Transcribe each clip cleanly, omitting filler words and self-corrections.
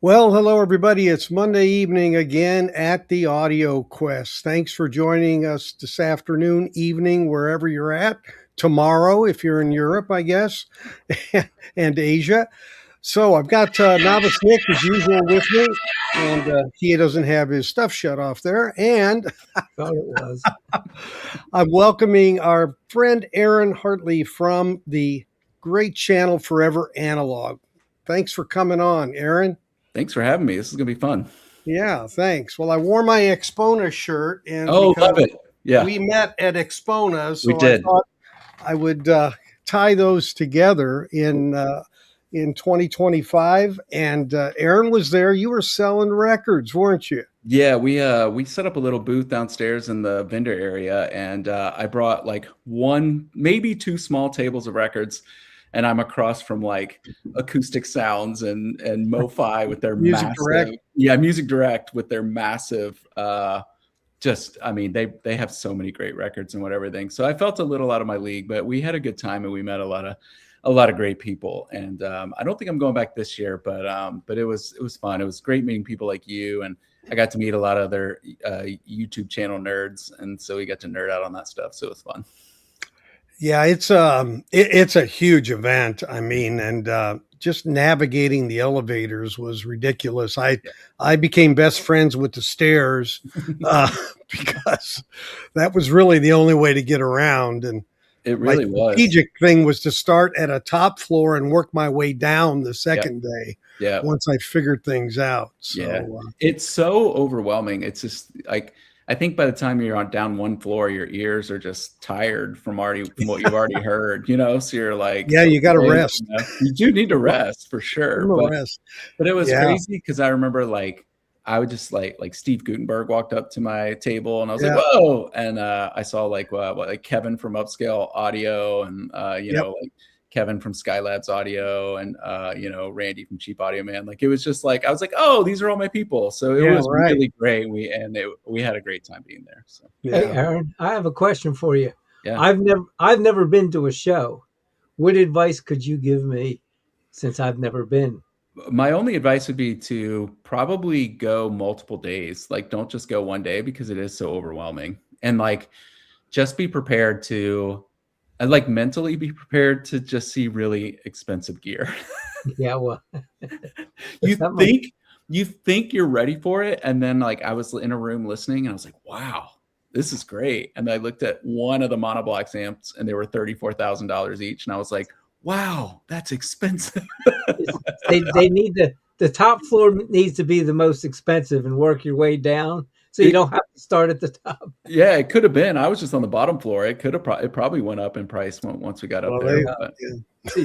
Well, hello, everybody. It's Monday evening again at the Audio Quest. Thanks for joining us this afternoon, evening, wherever you're at. Tomorrow, if you're in Europe, I guess, and Asia. So I've got Novice Nick, as usual, with me, and he doesn't have his stuff shut off there. And Thought it was. I'm welcoming our friend Aaron Hartley from the great channel Forever Analog. Thanks for coming on, Aaron. Thanks for having me. This is going to be fun. Yeah, thanks. Well, I wore my Expona shirt, and Oh, because love it. Yeah, we met at Expona, we so I did. thought I would tie those together in 2025. And Aaron was there. You were selling records, weren't you? Yeah, we set up a little booth downstairs in the vendor area, and I brought like one, maybe two small tables of records, and I'm across from like Acoustic Sounds and MoFi with their Music massive, Direct. yeah, Music Direct with their massive. I mean, they have so many great records and everything. So I felt a little out of my league, but we had a good time and we met a lot of great people. And I don't think I'm going back this year, but it was fun. It was great meeting people like you, and I got to meet a lot of other YouTube channel nerds, and so we got to nerd out on that stuff. So it was fun. Yeah, it's a huge event. I mean, and just navigating the elevators was ridiculous. I became best friends with the stairs because that was really the only way to get around. And It really my was. strategic thing was to start at a top floor and work my way down the second day. Yeah. Once I figured things out. So, Yeah. It's so overwhelming. It's just like, I think by the time you're on down one floor, your ears are just tired from what you've already heard, so you're like, yeah, you got to okay, rest. You do need to rest for sure. But it was crazy because I remember like I would just like Steve Gutenberg walked up to my table and I was like, whoa. And I saw like Kevin from Upscale Audio and like Kevin from Skylabs Audio and Randy from Cheap Audio Man. Like it was just like I was like, oh, these are all my people. So it was really great. We had a great time being there. So Hey Aaron, I have a question for you. Yeah. I've never been to a show. What advice could you give me since I've never been? My only advice would be to probably go multiple days. Like don't just go one day because it is so overwhelming. And like just be prepared to and like mentally be prepared to just see really expensive gear. Yeah, well, you think you're ready for it, and then like I was in a room listening, and I was like, "Wow, this is great." And I looked at one of the monoblocks amps, and they were $34,000 each, and I was like, "Wow, that's expensive." they need the top floor needs to be the most expensive and work your way down. So you don't have to start at the top. Yeah, it could have been. I was just on the bottom floor. It could have. It probably went up in price once we got up there. But,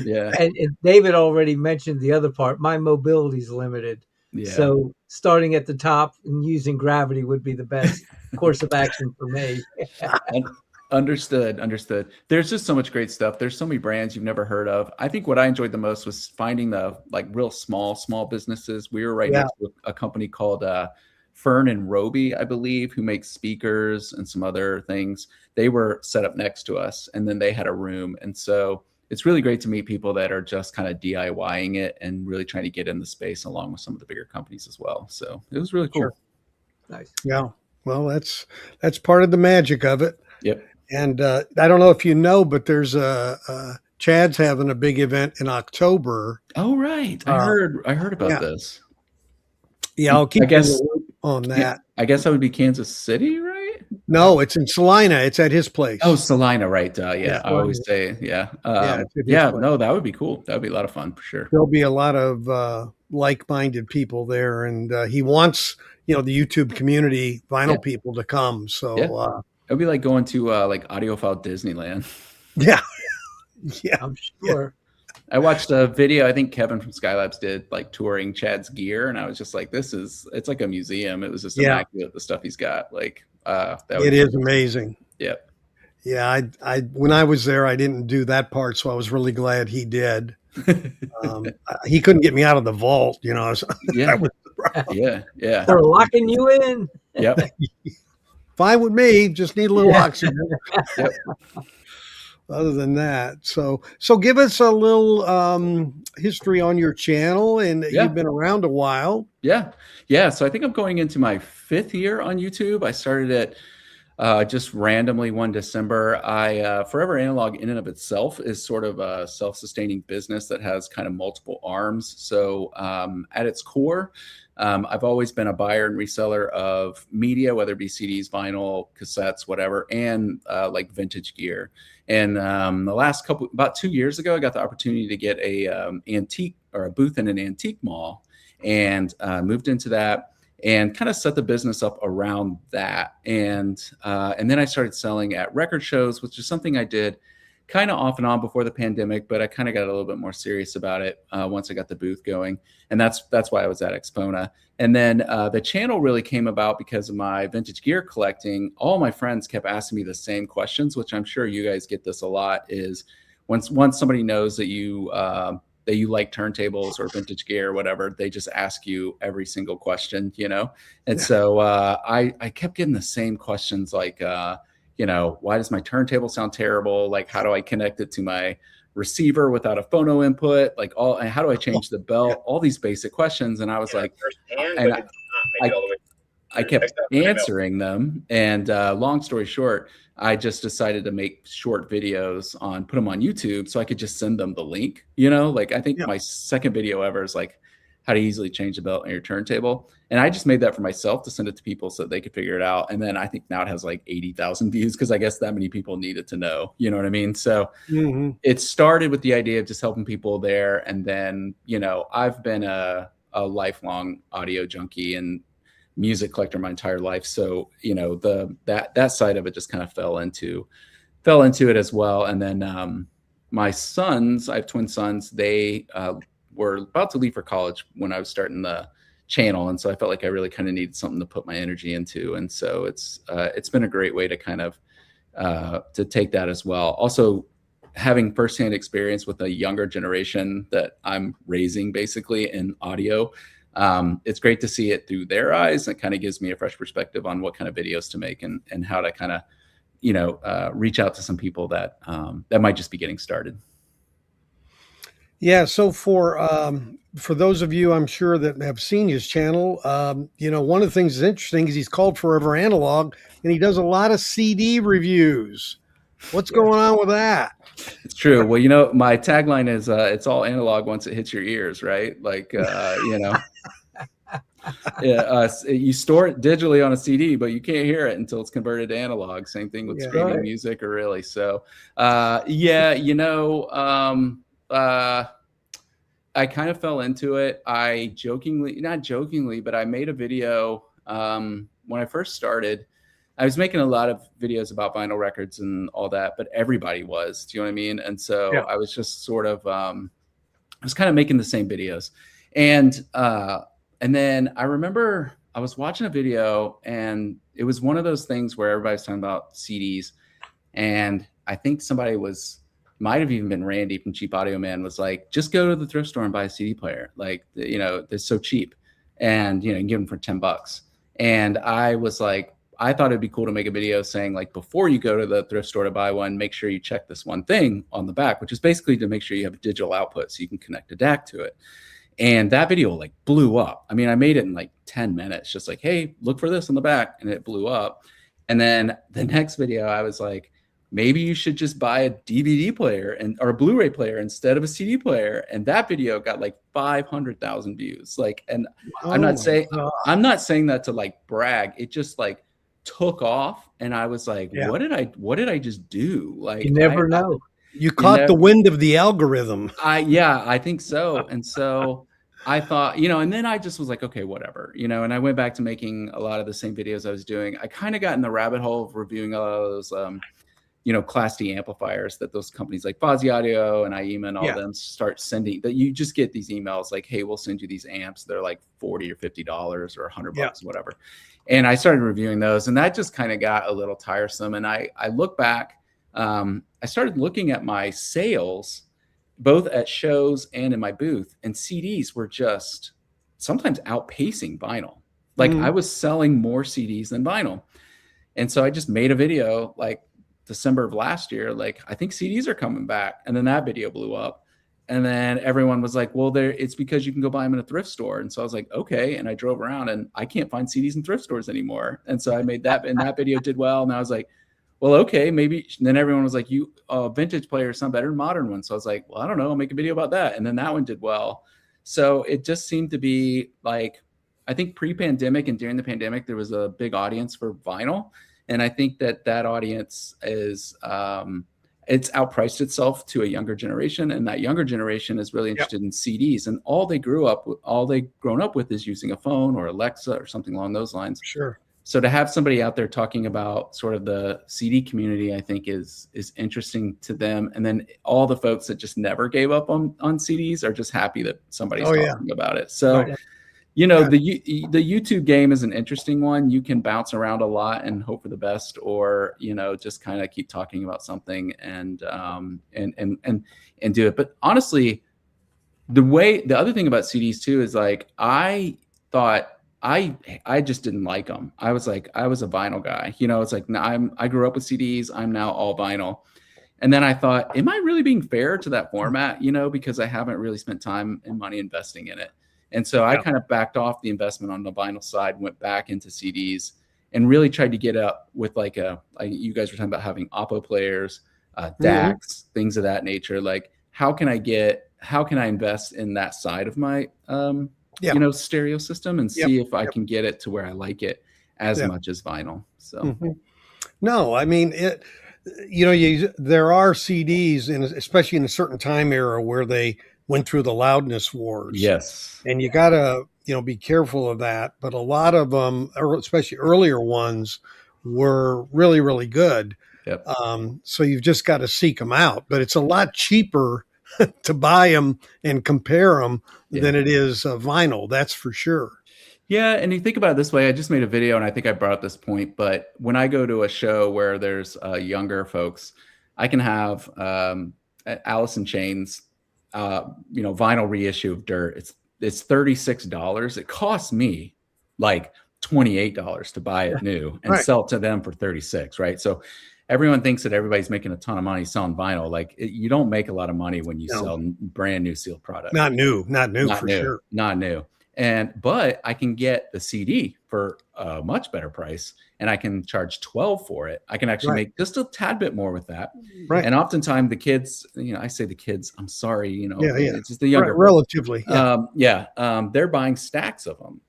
yeah. And David already mentioned the other part. My mobility is limited, so starting at the top and using gravity would be the best course of action for me. Understood. There's just so much great stuff. There's so many brands you've never heard of. I think what I enjoyed the most was finding the like real small businesses. We were next to a company called Fern and Roby, I believe, who makes speakers and some other things. They were set up next to us, and then they had a room. And so it's really great to meet people that are just kind of DIYing it and really trying to get in the space along with some of the bigger companies as well. So it was really cool. Sure. Nice. Yeah. Well, that's part of the magic of it. Yep. And I don't know if you know, but there's Chad's having a big event in October. Oh, right. I heard about this. Yeah, I'll keep you on that. I guess that would be Kansas City, right? No, it's in Salina. It's at his place. Oh, Salina, right. I always say, no, that would be cool. That would be a lot of fun for sure. There'll be a lot of like-minded people there, and he wants, the YouTube community, vinyl people to come. So it'll be like going to like Audiophile Disneyland. Yeah. I'm sure. I watched a video. I think Kevin from Skylabs did like touring Chad's gear, and I was just like, it's like a museum. It was just immaculate, the stuff he's got. Like it is amazing. Yeah. Yeah. I when I was there, I didn't do that part, so I was really glad he did. He couldn't get me out of the vault, Yeah. They're locking you in. Yep. Fine with me. Just need a little oxygen. Yep. other than that. So give us a little history on your channel, and you've been around a while. Yeah. So I think I'm going into my 5th year on YouTube. I started it just randomly one December. Forever Analog in and of itself is sort of a self-sustaining business that has kind of multiple arms. So at its core, I've always been a buyer and reseller of media, whether it be CDs, vinyl, cassettes, whatever, and like vintage gear. And the last about 2 years ago, I got the opportunity to get a antique or a booth in an antique mall, and moved into that and kind of set the business up around that. And then I started selling at record shows, which is something I did kind of off and on before the pandemic, but I kind of got a little bit more serious about it once I got the booth going. And that's why I was at Expona. And then the channel really came about because of my vintage gear collecting. All my friends kept asking me the same questions, which I'm sure you guys get this a lot, is once somebody knows that you like turntables or vintage gear or whatever, they just ask you every single question, you know? And so I kept getting the same questions, like, you know, why does my turntable sound terrible? Like, how do I connect it to my receiver without a phono input? Like, and how do I change the belt? All these basic questions. And I was like, and I kept answering them. And long story short, I just decided to make short videos put them on YouTube so I could just send them the link, you know, like I think my second video ever is like how to easily change the belt on your turntable. And I just made that for myself to send it to people so they could figure it out. And then I think now it has like 80,000 views because I guess that many people needed to know, you know what I mean? So it started with the idea of just helping people there. And then, you know, I've been a lifelong audio junkie and music collector my entire life. So, you know, that side of it just kind of fell into it as well. And then my sons, I have twin sons, they were about to leave for college when I was starting the channel. And so I felt like I really kind of needed something to put my energy into. And so it's been a great way to kind of to take that as well. Also, having firsthand experience with a younger generation that I'm raising basically in audio, it's great to see it through their eyes. It kind of gives me a fresh perspective on what kind of videos to make and how to kind of, you know, reach out to some people that might just be getting started. Yeah. So for those of you, I'm sure, that have seen his channel, you know, one of the things that's interesting is he's called Forever Analog, and he does a lot of CD reviews. What's going on with that? It's true. Well, you know, my tagline is it's all analog once it hits your ears, right? Like, you know, you store it digitally on a CD, but you can't hear it until it's converted to analog. Same thing with streaming music, or really. So, you know, I kind of fell into it. Not jokingly, but I made a video when I first started. I was making a lot of videos about vinyl records and all that, but everybody was, do you know what I mean? And so I was just sort of, I was kind of making the same videos. And then I remember I was watching a video, and it was one of those things where everybody's talking about CDs. And I think somebody might have even been Randy from Cheap Audio Man, was like, just go to the thrift store and buy a CD player. Like, you know, they're so cheap, and, you know, you can give them for $10. And I was like, I thought it'd be cool to make a video saying, like, before you go to the thrift store to buy one, make sure you check this one thing on the back, which is basically to make sure you have a digital output so you can connect a DAC to it. And that video like blew up. I mean, I made it in like 10 minutes, just like, hey, look for this on the back, and it blew up. And then the next video, I was like, maybe you should just buy a DVD player or a Blu-ray player instead of a CD player. And that video got like 500,000 views. Like, and I'm not saying that to like brag. It just like took off, and I was like, what did I just do? Like, you never know. You caught the wind of the algorithm. I think so. And so I thought, you know, and then I just was like, okay, whatever, you know, and I went back to making a lot of the same videos I was doing. I kind of got in the rabbit hole of reviewing a lot of those, you know, Class D amplifiers that those companies like Fozzy Audio and IEMA and all of them start sending, that you just get these emails like, hey, we'll send you these amps. They're like $40 or $50 or $100, whatever. And I started reviewing those, and that just kind of got a little tiresome. And I look back, I started looking at my sales, both at shows and in my booth, and CDs were just sometimes outpacing vinyl. Like I was selling more CDs than vinyl. And so I just made a video like December of last year, like, I think CDs are coming back. And then that video blew up. And then everyone was like, well, it's because you can go buy them in a thrift store. And so I was like, okay. And I drove around and I can't find CDs in thrift stores anymore. And so I made that, and that video did well. And I was like, well, okay, maybe. And then everyone was like, vintage players sound better than modern ones. So I was like, well, I don't know, I'll make a video about that. And then that one did well. So it just seemed to be like, I think pre-pandemic and during the pandemic, there was a big audience for vinyl. And I think that audience is, it's outpriced itself to a younger generation. And that younger generation is really interested in CDs. And all they've grown up with is using a phone or Alexa or something along those lines. Sure. So to have somebody out there talking about sort of the CD community, I think is interesting to them. And then all the folks that just never gave up on CDs are just happy that somebody's talking about it. So, the YouTube game is an interesting one. You can bounce around a lot and hope for the best, or, just kind of keep talking about something and do it. But honestly, the other thing about CDs too is like, I thought, I just didn't like them. I was a vinyl guy, it's like, I grew up with CDs. I'm now all vinyl. And then I thought, am I really being fair to that format? Because I haven't really spent time and money investing in it. And so I kind of backed off the investment on the vinyl side, went back into CDs and really tried to get up with like you guys were talking about having Oppo players, DACs, things of that nature. Like, how can I invest in that side of my, stereo system and see if I can get it to where I like it as much as vinyl. So, no, I mean, there are CDs, especially in a certain time era where they went through the loudness wars. Yes. And you gotta, be careful of that. But a lot of them, especially earlier ones, were really, really good. Yep. So you've just got to seek them out, but it's a lot cheaper to buy them and compare them than it is vinyl. That's for sure. Yeah. And you think about it this way, I just made a video and I think I brought up this point, but when I go to a show where there's younger folks, I can have Alice in Chains, vinyl reissue of Dirt. It's $36. It costs me like $28 to buy it new and sell it to them for $36. Right. So everyone thinks that everybody's making a ton of money selling vinyl. Like, you don't make a lot of money when you sell brand new sealed product. Not new for sure. Not new. But I can get the CD for a much better price, and I can charge $12 for it. I can actually make just a tad bit more with that. Right. And oftentimes the kids, I say the kids, I'm sorry, it's just the younger, relatively. They're buying stacks of them,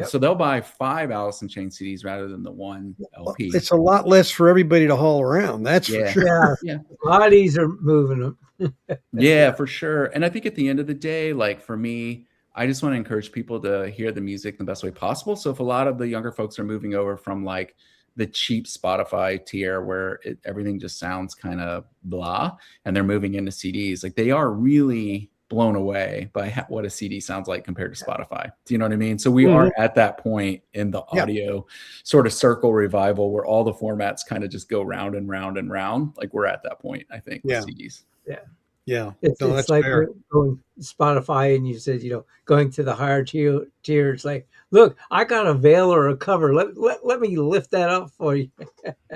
so they'll buy 5 Alice in Chains CDs rather than the one LP. It's a lot less for everybody to haul around. That's for sure. Bodies are moving them. Yeah, for sure. And I think at the end of the day, like for me, I just want to encourage people to hear the music the best way possible. So if a lot of the younger folks are moving over from like the cheap Spotify tier where everything just sounds kind of blah, and they're moving into CDs, like they are really blown away by what a CD sounds like compared to Spotify. Do you know what I mean? So we are at that point in the audio sort of circle revival where all the formats kind of just go round and round and round. Like we're at that point, I think, with CDs. Yeah. Yeah. It's like going Spotify and you said, going to the higher tiers, like, look, I got a veil or a cover. Let me lift that up for you.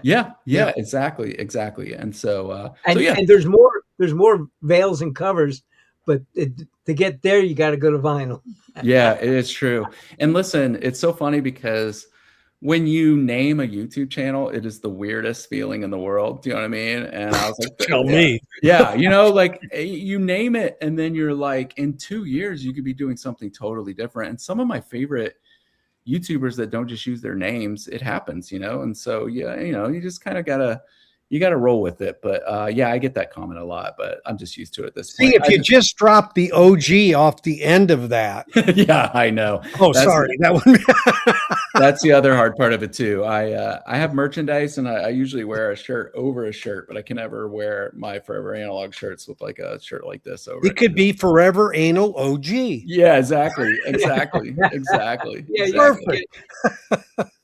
Yeah, exactly. And so, and there's more veils and covers, but to get there, you got to go to vinyl. Yeah, it is true. And listen, it's so funny because when you name a YouTube channel, it is the weirdest feeling in the world. Do you know what I mean? And I was like, tell me. Yeah. Like you name it and then you're like, in 2 years, you could be doing something totally different. And some of my favorite YouTubers that don't just use their names, it happens, And so, you just kind of gotta roll with it. But I get that comment a lot, but I'm just used to it this point. See, if you just drop the OG off the end of that. Yeah, I know. Oh, sorry. That one. That's the other hard part of it too. I have merchandise and I usually wear a shirt over a shirt, but I can never wear my Forever Analog shirts with like a shirt like this over it. Could be Forever Anal OG. Yeah, exactly. Yeah, exactly. Perfect.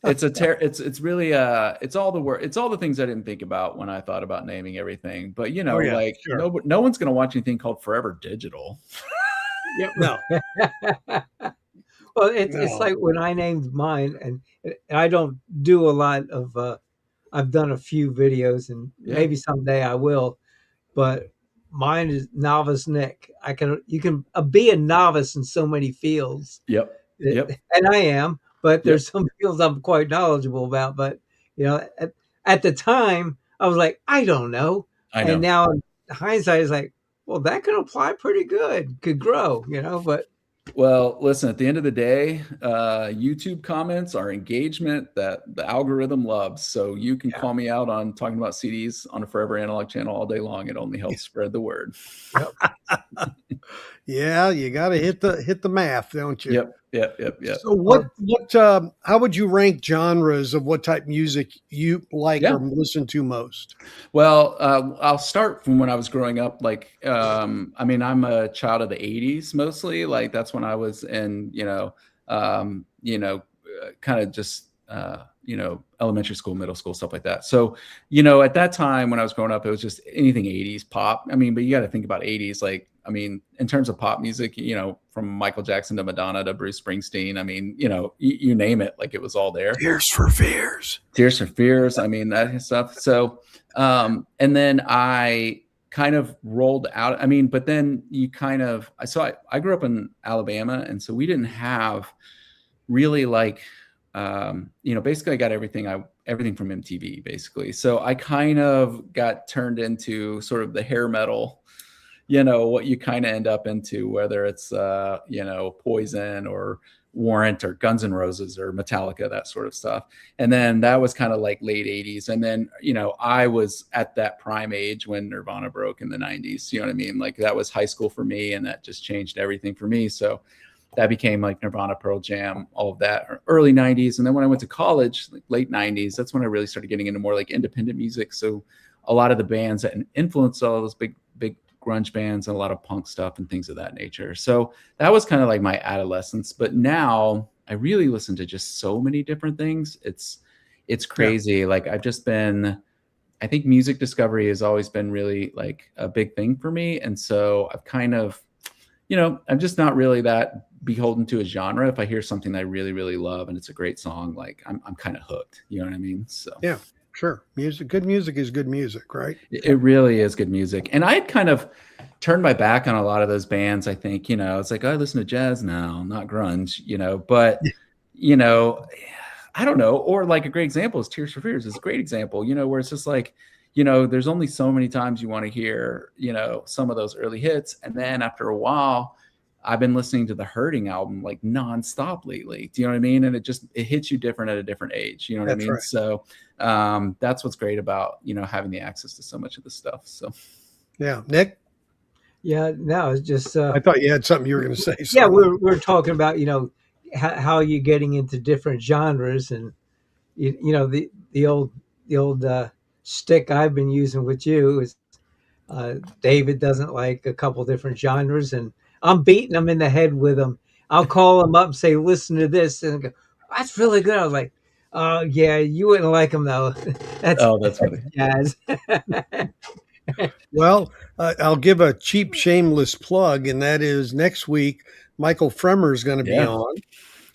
It's really it's all the things I didn't think about when I thought about naming everything. But no one's gonna watch anything called Forever Digital. Yep. No. Well, it's like when I named mine, and I don't do a lot of I've done a few videos, and maybe someday I will. But mine is Novice Nick. You can be a novice in so many fields. Yep. And I am, but Yep. there's some fields I'm quite knowledgeable about. But at the time, I was like, I don't know. I know. And now in hindsight is like, well, that could apply pretty good, could grow, but. Well, listen, at the end of the day, YouTube comments are engagement that the algorithm loves. So you can call me out on talking about CDs on a Forever Analog channel all day long. It only helps spread the word. Yep. Yeah, you got to hit the math, don't you? Yep. So how would you rank genres of what type of music you like or listen to most? Well, I'll start from when I was growing up. Like, I'm a child of the 80s mostly. Like that's when I was in, kind of just, elementary school, middle school, stuff like that. So, at that time when I was growing up, it was just anything 80s pop. But you got to think about 80s. Like, in terms of pop music, from Michael Jackson to Madonna to Bruce Springsteen, you name it, like it was all there. Tears for Fears. That stuff. So, and then I kind of rolled out. But then I grew up in Alabama, and so we didn't have really like, basically I got everything from MTV basically. So I kind of got turned into sort of the hair metal, what you kind of end up into, whether it's, Poison or Warrant or Guns N' Roses or Metallica, that sort of stuff. And then that was kind of like late 80s. And then, I was at that prime age when Nirvana broke in the 90s. You know what I mean? Like that was high school for me, and that just changed everything for me. So that became like Nirvana, Pearl Jam, all of that, early 90s. And then when I went to college, like late 90s, that's when I really started getting into more like independent music. So a lot of the bands that influenced all those big grunge bands and a lot of punk stuff and things of that nature. So that was kind of like my adolescence. But now I really listen to just so many different things. It's crazy. Like I think music discovery has always been really like a big thing for me. And so I've kind of, I'm just not really that beholden to a genre. If I hear something that I really, really love and it's a great song, like I'm kind of hooked. You know what I mean? So yeah. Sure. Good music is good music, right? It really is good music. And I had kind of turned my back on a lot of those bands. I think, it's like, I listen to jazz now, not grunge, but, I don't know. Or like a great example is Tears for Fears is a great example, where it's just like, there's only so many times you want to hear, some of those early hits. And then after a while, I've been listening to the Hurting album like nonstop lately. Do you know what I mean? And it hits you different at a different age. You know what I mean? Right. So that's what's great about, having the access to so much of this stuff. So, yeah. Nick? Yeah, no, it's just. I thought you had something you were going to say. Yeah, we're talking about, how you're getting into different genres, and, the old stick I've been using with you is David doesn't like a couple different genres, and I'm beating him in the head with them. I'll call him up and say, listen to this, and go, that's really good. I was like, oh yeah, you wouldn't like him though. That's funny. Jazz. Well, I'll give a cheap, shameless plug, and that is next week, Michael Fremer is going to be on.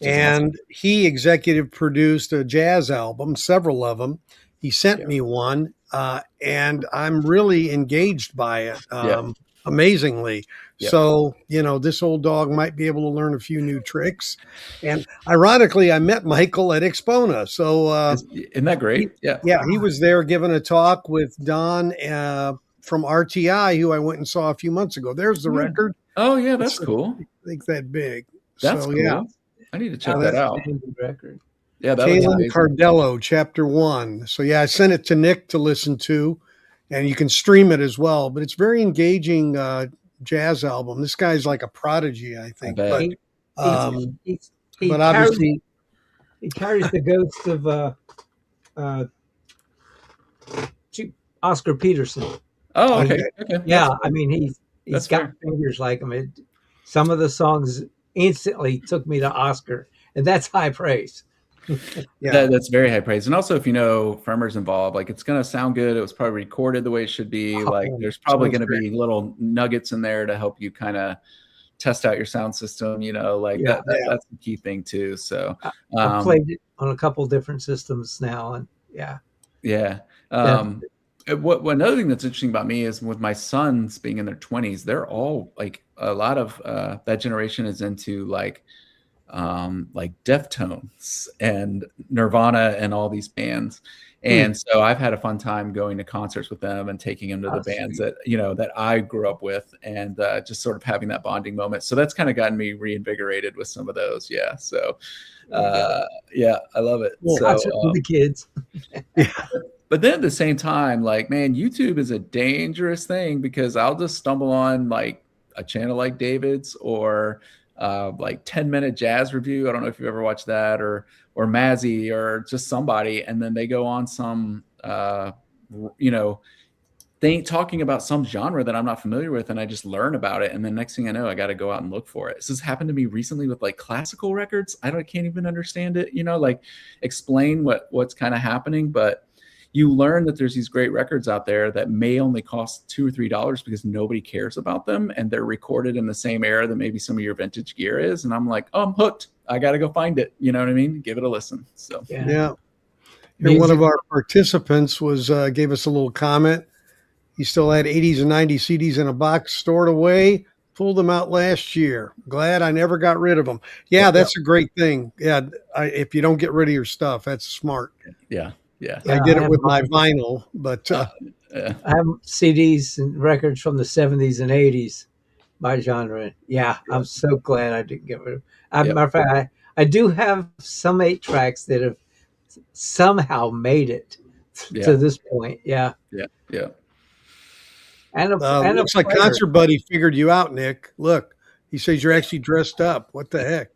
And he executive produced a jazz album, several of them. He sent me one, and I'm really engaged by it. Amazingly. Yep. So, this old dog might be able to learn a few new tricks. And ironically, I met Michael at Expona. So, isn't that great? He was there giving a talk with Don from RTI, who I went and saw a few months ago. There's the record. Oh, yeah, that's cool. I think that big. That's cool. Yeah. I need to check that out. Record. Yeah, that Kalen Cardello, Chapter 1. So, I sent it to Nick to listen to, and you can stream it as well. But it's very engaging jazz album. This guy's like a prodigy, I think. But obviously, he carries the ghost of Oscar Peterson. Oh, okay. Yeah, he's got fingers like him. Some of the songs instantly took me to Oscar, and that's high praise. That's very high praise. And also, if Fremer's involved, like it's going to sound good. It was probably recorded the way it should be. Like there's probably going to be little nuggets in there to help you kind of test out your sound system. That's the key thing too. So I've played it on a couple different systems now, and Yeah. Another thing that's interesting about me is with my sons being in their 20s, they're all like a lot of that generation is into like Deftones and Nirvana and all these bands. And so I've had a fun time going to concerts with them and taking them to the bands that, that I grew up with, and just sort of having that bonding moment. So that's kind of gotten me reinvigorated with some of those. Yeah. So, yeah, I love it. Well, so, the kids. but then at the same time, like, man, YouTube is a dangerous thing because I'll just stumble on like a channel like David's or like 10-minute jazz review. I don't know if you've ever watched that, or Mazzy, or just somebody, and then they go on some they ain't talking about some genre that I'm not familiar with, and I just learn about it, and then next thing I know, I got to go out and look for it. This has happened to me recently with like classical records. Can't even understand it, like explain what's kind of happening, but you learn that there's these great records out there that may only cost $2 or $3 because nobody cares about them, and they're recorded in the same era that maybe some of your vintage gear is. And I'm like, oh, I'm hooked. I got to go find it. You know what I mean? Give it a listen. So yeah. And one of our participants gave us a little comment. He still had 80s and 90s CDs in a box stored away. Pulled them out last year. Glad I never got rid of them. Yeah, that's a great thing. Yeah, if you don't get rid of your stuff, that's smart. Yeah. Yeah, I did it with my vinyl, but I have CDs and records from the 70s and 80s by genre. Yeah, I'm so glad I didn't get rid of them. Matter of fact, I do have some 8 tracks that have somehow made it to this point. Yeah. And looks like Concert Buddy figured you out, Nick. Look, he says you're actually dressed up. What the heck?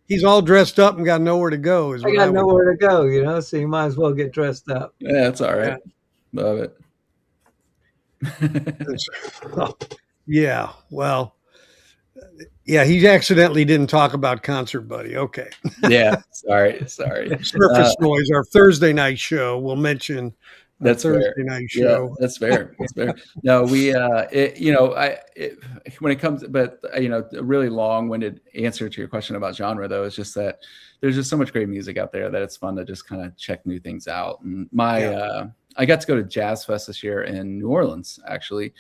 He's all dressed up and got nowhere to go. I got nowhere to go, so you might as well get dressed up. Yeah, that's all right. Yeah. Love it. Yeah, well, yeah, he accidentally didn't talk about Concert Buddy. Okay. Yeah, sorry. Surface Noise, our Thursday night show. We'll mention that's Thursday night show. Yeah, that's fair. No, we, when it comes, but a really long-winded answer to your question about genre, though, is just that there's just so much great music out there that it's fun to just kind of check new things out. And I got to go to Jazz Fest this year in New Orleans, actually.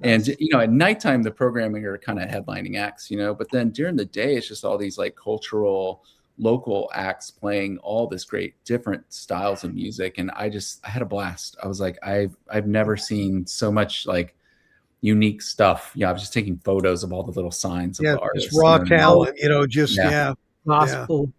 Nice. And, at nighttime, the programming are kind of headlining acts, but then during the day, it's just all these like cultural local acts playing all this great different styles of music. And I had a blast. I was like, I've never seen so much like unique stuff. Yeah. I was just taking photos of all the little signs of the artists. Just raw talent, gospel.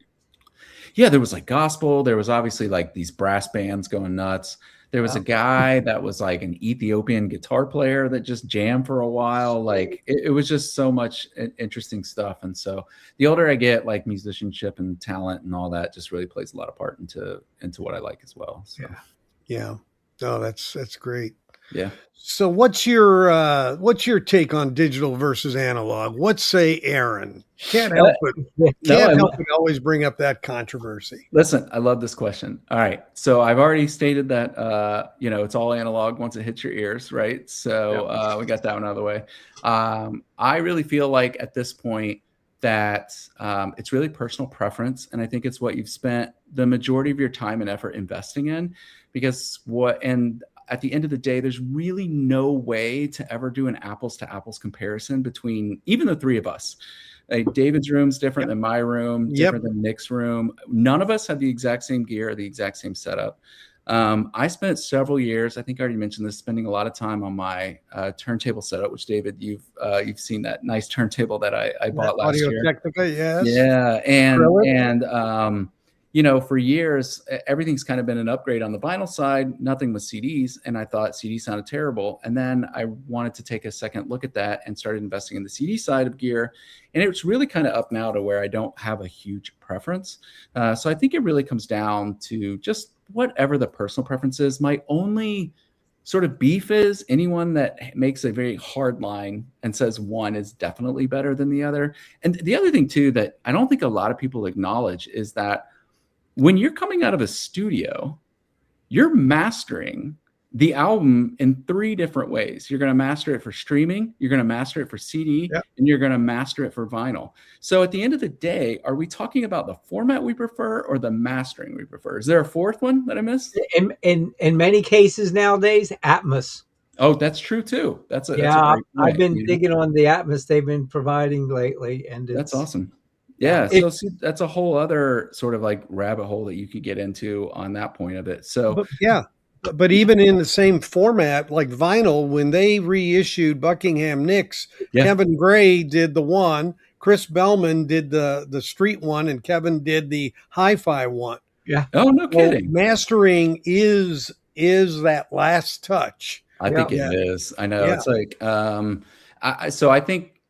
Yeah. There was like gospel. There was obviously like these brass bands going nuts. There was a guy that was like an Ethiopian guitar player that just jammed for a while. Like it was just so much interesting stuff. And so the older I get, like musicianship and talent and all that just really plays a lot of part into what I like as well. So. Yeah. Oh, that's great. Yeah. So what's your take on digital versus analog? What say Aaron? Can't help it always bring up that controversy. Listen, I love this question. All right. So I've already stated that, it's all analog once it hits your ears, right? So we got that one out of the way. I really feel like at this point that it's really personal preference. And I think it's what you've spent the majority of your time and effort investing in, because at the end of the day, there's really no way to ever do an apples to apples comparison between even the three of us. Like David's room's different than my room, different than Nick's room. None of us have the exact same gear, the exact same setup. I spent several years, I think I already mentioned this, spending a lot of time on my turntable setup, which David, you've seen that nice turntable that I bought last year. Audio-Technica, yes. Yeah. And for years, everything's kind of been an upgrade on the vinyl side, nothing with CDs. And I thought CDs sounded terrible. And then I wanted to take a second look at that and started investing in the CD side of gear. And it's really kind of up now to where I don't have a huge preference. So I think it really comes down to just whatever the personal preference is. My only sort of beef is anyone that makes a very hard line and says one is definitely better than the other. And the other thing, too, that I don't think a lot of people acknowledge is that when you're coming out of a studio, you're mastering the album in 3 different ways. You're going to master it for streaming, you're going to master it for CD, Yep. and you're going to master it for vinyl. So at the end of the day, are we talking about the format we prefer or the mastering we prefer? Is there a fourth one that I missed? In many cases nowadays, Atmos. Oh, that's true too. That's a great I've point, been you know? digging on the Atmos they've been providing lately, and That's it's awesome. Yeah. It- So see, that's a whole other sort of like rabbit hole that you could get into on that point of it. So But yeah, but even in the same format, like vinyl, when they reissued Buckingham Nicks, Yeah. Kevin Gray did the one, Chris Bellman did the street one, and Kevin did the hi-fi one. oh, no So kidding. mastering is that last touch. I think Yeah. it is. I know. Yeah. It's like, so I think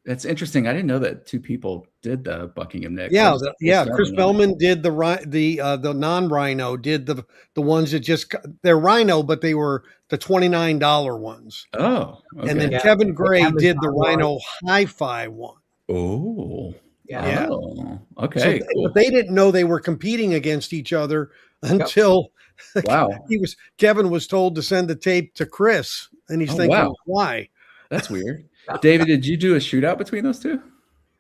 it's interesting. I didn't know that 2 people did the Buckingham Nicks. Yeah, Chris Seven. Bellman did the non-rhino, did the ones that just they're rhino, but they were the $29 ones. Oh, okay. And then Yeah. Kevin Gray Amazon did the one. rhino hi-fi one. Oh, Yeah. Oh, So okay. Cool. but they didn't know they were competing against each other until Wow. Kevin was told to send the tape to Chris, and he's Oh, thinking, wow. why? That's weird. David, did you do a shootout between those 2?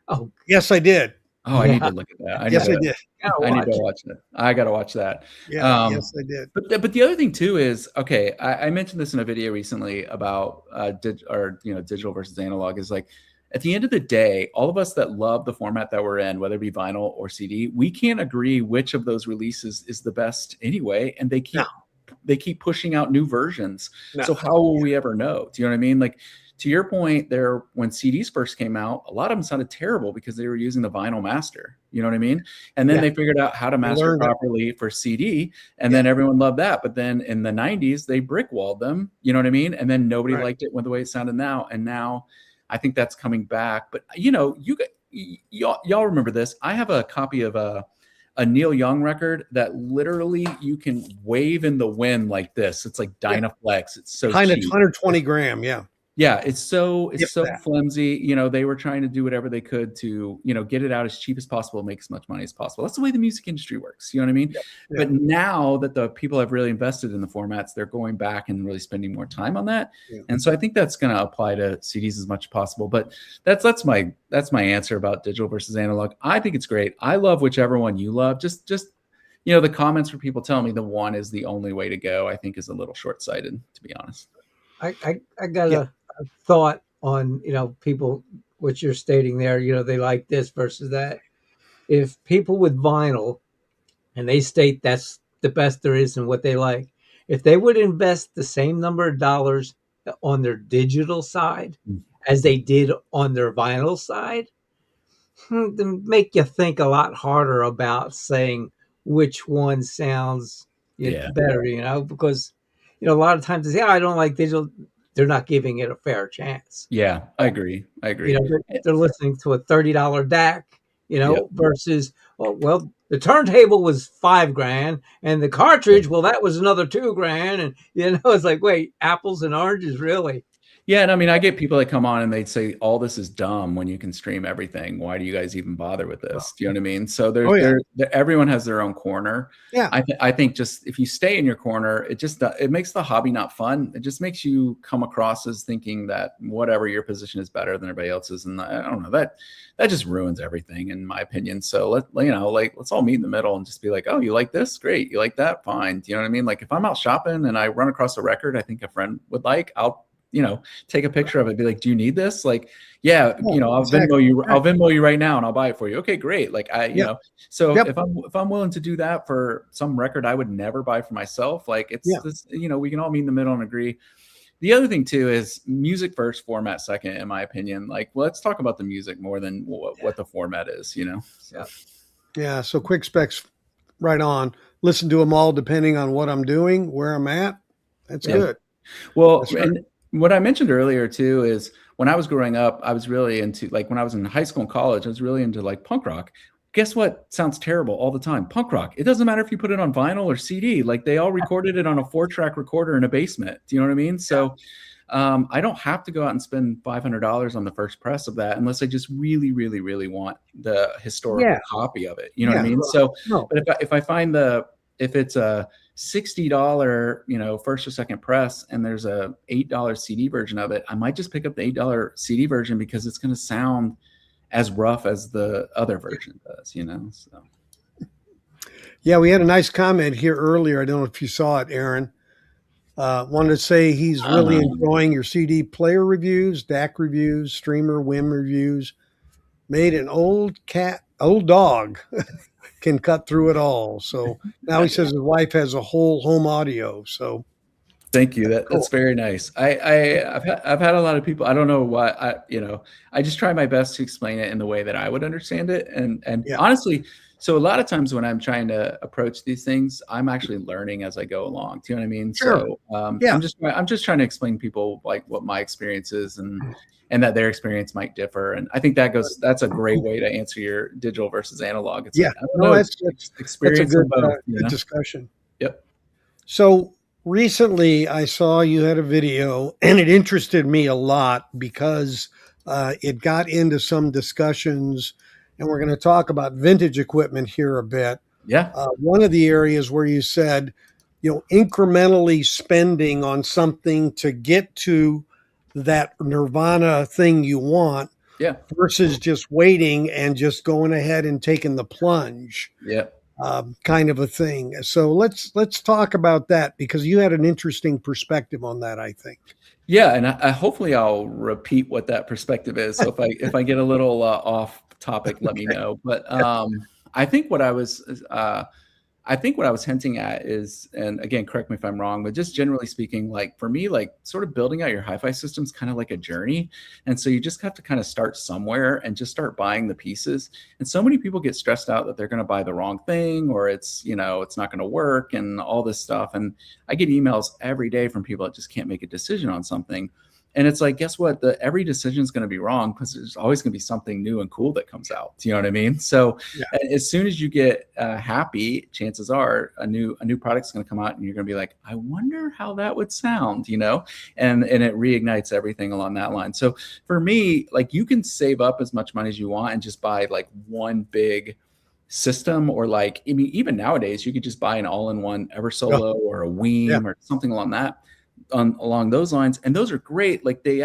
Oh, Yes, I did. Oh, I need Yeah. to look at that. Yes, I did. I need to watch it. I got to watch that. Yeah, yes, I did. But the other thing too is, okay, I mentioned this in a video recently about digital versus analog, is like, at the end of the day, all of us that love the format that we're in, whether it be vinyl or CD, we can't agree which of those releases is the best anyway, and they keep pushing out new versions. No. So how will we ever know? Do you know what I mean? Like, to your point there, when CDs first came out, a lot of them sounded terrible because they were using the vinyl master. You know what I mean? And then they figured out how to master properly for CD, and then everyone loved that. But then in the 90s, they brick walled them. You know what I mean? And then nobody liked it with the way it sounded now. And now I think that's coming back. But y'all remember this? I have a copy of a Neil Young record that literally you can wave in the wind like this. It's like Dynaflex. It's so cheap. 120 gram. Yeah. Yeah, it's so that. flimsy. They were trying to do whatever they could to, get it out as cheap as possible, make as much money as possible. That's the way the music industry works. You know what I mean? Yeah. But now that the people have really invested in the formats, they're going back and really spending more time on that. Yeah. And so I think that's going to apply to CDs as much as possible. But that's my answer about digital versus analog. I think it's great. I love whichever one you love. Just the comments where people tell me the one is the only way to go, I think is a little short-sighted, to be honest. I got a thought on people, what you're stating there, they like this versus that. If people with vinyl, and they state that's the best there is and what they like, if they would invest the same number of dollars on their digital side as they did on their vinyl side, then make you think a lot harder about saying which one sounds better, because a lot of times they say, I don't like digital. They're not giving it a fair chance. Yeah, I agree. They're listening to a $30 DAC, versus, the turntable was $5,000 and the cartridge, that was another $2,000. And, it's like, wait, apples and oranges, really? Yeah. And I mean, I get people that come on and they'd say, all this is dumb when you can stream everything. Why do you guys even bother with this? Do you know what I mean? So everyone has their own corner. Yeah. I think just if you stay in your corner, it makes the hobby not fun. It just makes you come across as thinking that whatever your position is better than everybody else's. And I don't know, that just ruins everything in my opinion. So let's all meet in the middle and just be like, oh, you like this? Great. You like that? Fine. Do you know what I mean? Like if I'm out shopping and I run across a record I think a friend would like, I'll take a picture of it, be like, do you need this? Like, yeah, I'll Venmo you right now and I'll buy it for you. Okay, great. Like if I'm willing to do that for some record I would never buy for myself, like this, we can all meet in the middle and agree. The other thing too is music first, format second, in my opinion. Like, let's talk about the music more than what the format is, Yeah. So quick specs right on. Listen to them all depending on what I'm doing, where I'm at. That's good. Well, and what I mentioned earlier too is when I was growing up, I was really into, like when I was in high school and college, I was really into like punk rock. Guess what sounds terrible all the time? Punk rock. It doesn't matter if you put it on vinyl or CD, like they all recorded it on a 4-track recorder in a basement. Do you know what I mean? So I don't have to go out and spend $500 on the first press of that unless I just really, really, really want the historical copy of it. You know what I mean? So, but if I find if it's a $60, first or second press, and there's a $8 CD version of it, I might just pick up the $8 CD version because it's going to sound as rough as the other version does, so. Yeah, we had a nice comment here earlier. I don't know if you saw it, Aaron. Wanted to say he's really enjoying your CD player reviews, DAC reviews, streamer WIM reviews. Made an old dog can cut through it all. So now he says his wife has a whole home audio. So thank you. That's very nice. I've had a lot of people. I don't know why. I just try my best to explain it in the way that I would understand it. And honestly, so a lot of times when I'm trying to approach these things, I'm actually learning as I go along. Do you know what I mean? Sure. So I'm just trying to explain to people like what my experience is and that their experience might differ. And I think that's a great way to answer your digital versus analog. It's that's a good discussion. Yep. So recently I saw you had a video and it interested me a lot because it got into some discussions, and we're going to talk about vintage equipment here a bit. Yeah. One of the areas where you said, incrementally spending on something to get to that nirvana thing you want, versus just waiting and just going ahead and taking the plunge, kind of a thing. So let's talk about that, because you had an interesting perspective on that, I think. Yeah, and I hopefully I'll repeat what that perspective is. So if I get a little off topic, let me know. But I think what I was hinting at is, and again, correct me if I'm wrong, but just generally speaking, like for me, like sort of building out your hi-fi system is kind of like a journey. And so you just have to kind of start somewhere and just start buying the pieces. And so many people get stressed out that they're going to buy the wrong thing, or it's not going to work and all this stuff. And I get emails every day from people that just can't make a decision on something. And it's like, guess what? Every decision is going to be wrong because there's always going to be something new and cool that comes out. Do you know what I mean? So as soon as you get happy, chances are a new product is going to come out and you're going to be like, I wonder how that would sound, and it reignites everything along that line. So for me, like you can save up as much money as you want and just buy like one big system, or like, I mean, even nowadays you could just buy an all-in-one Eversolo or a Weem or something along those lines. And those are great. Like they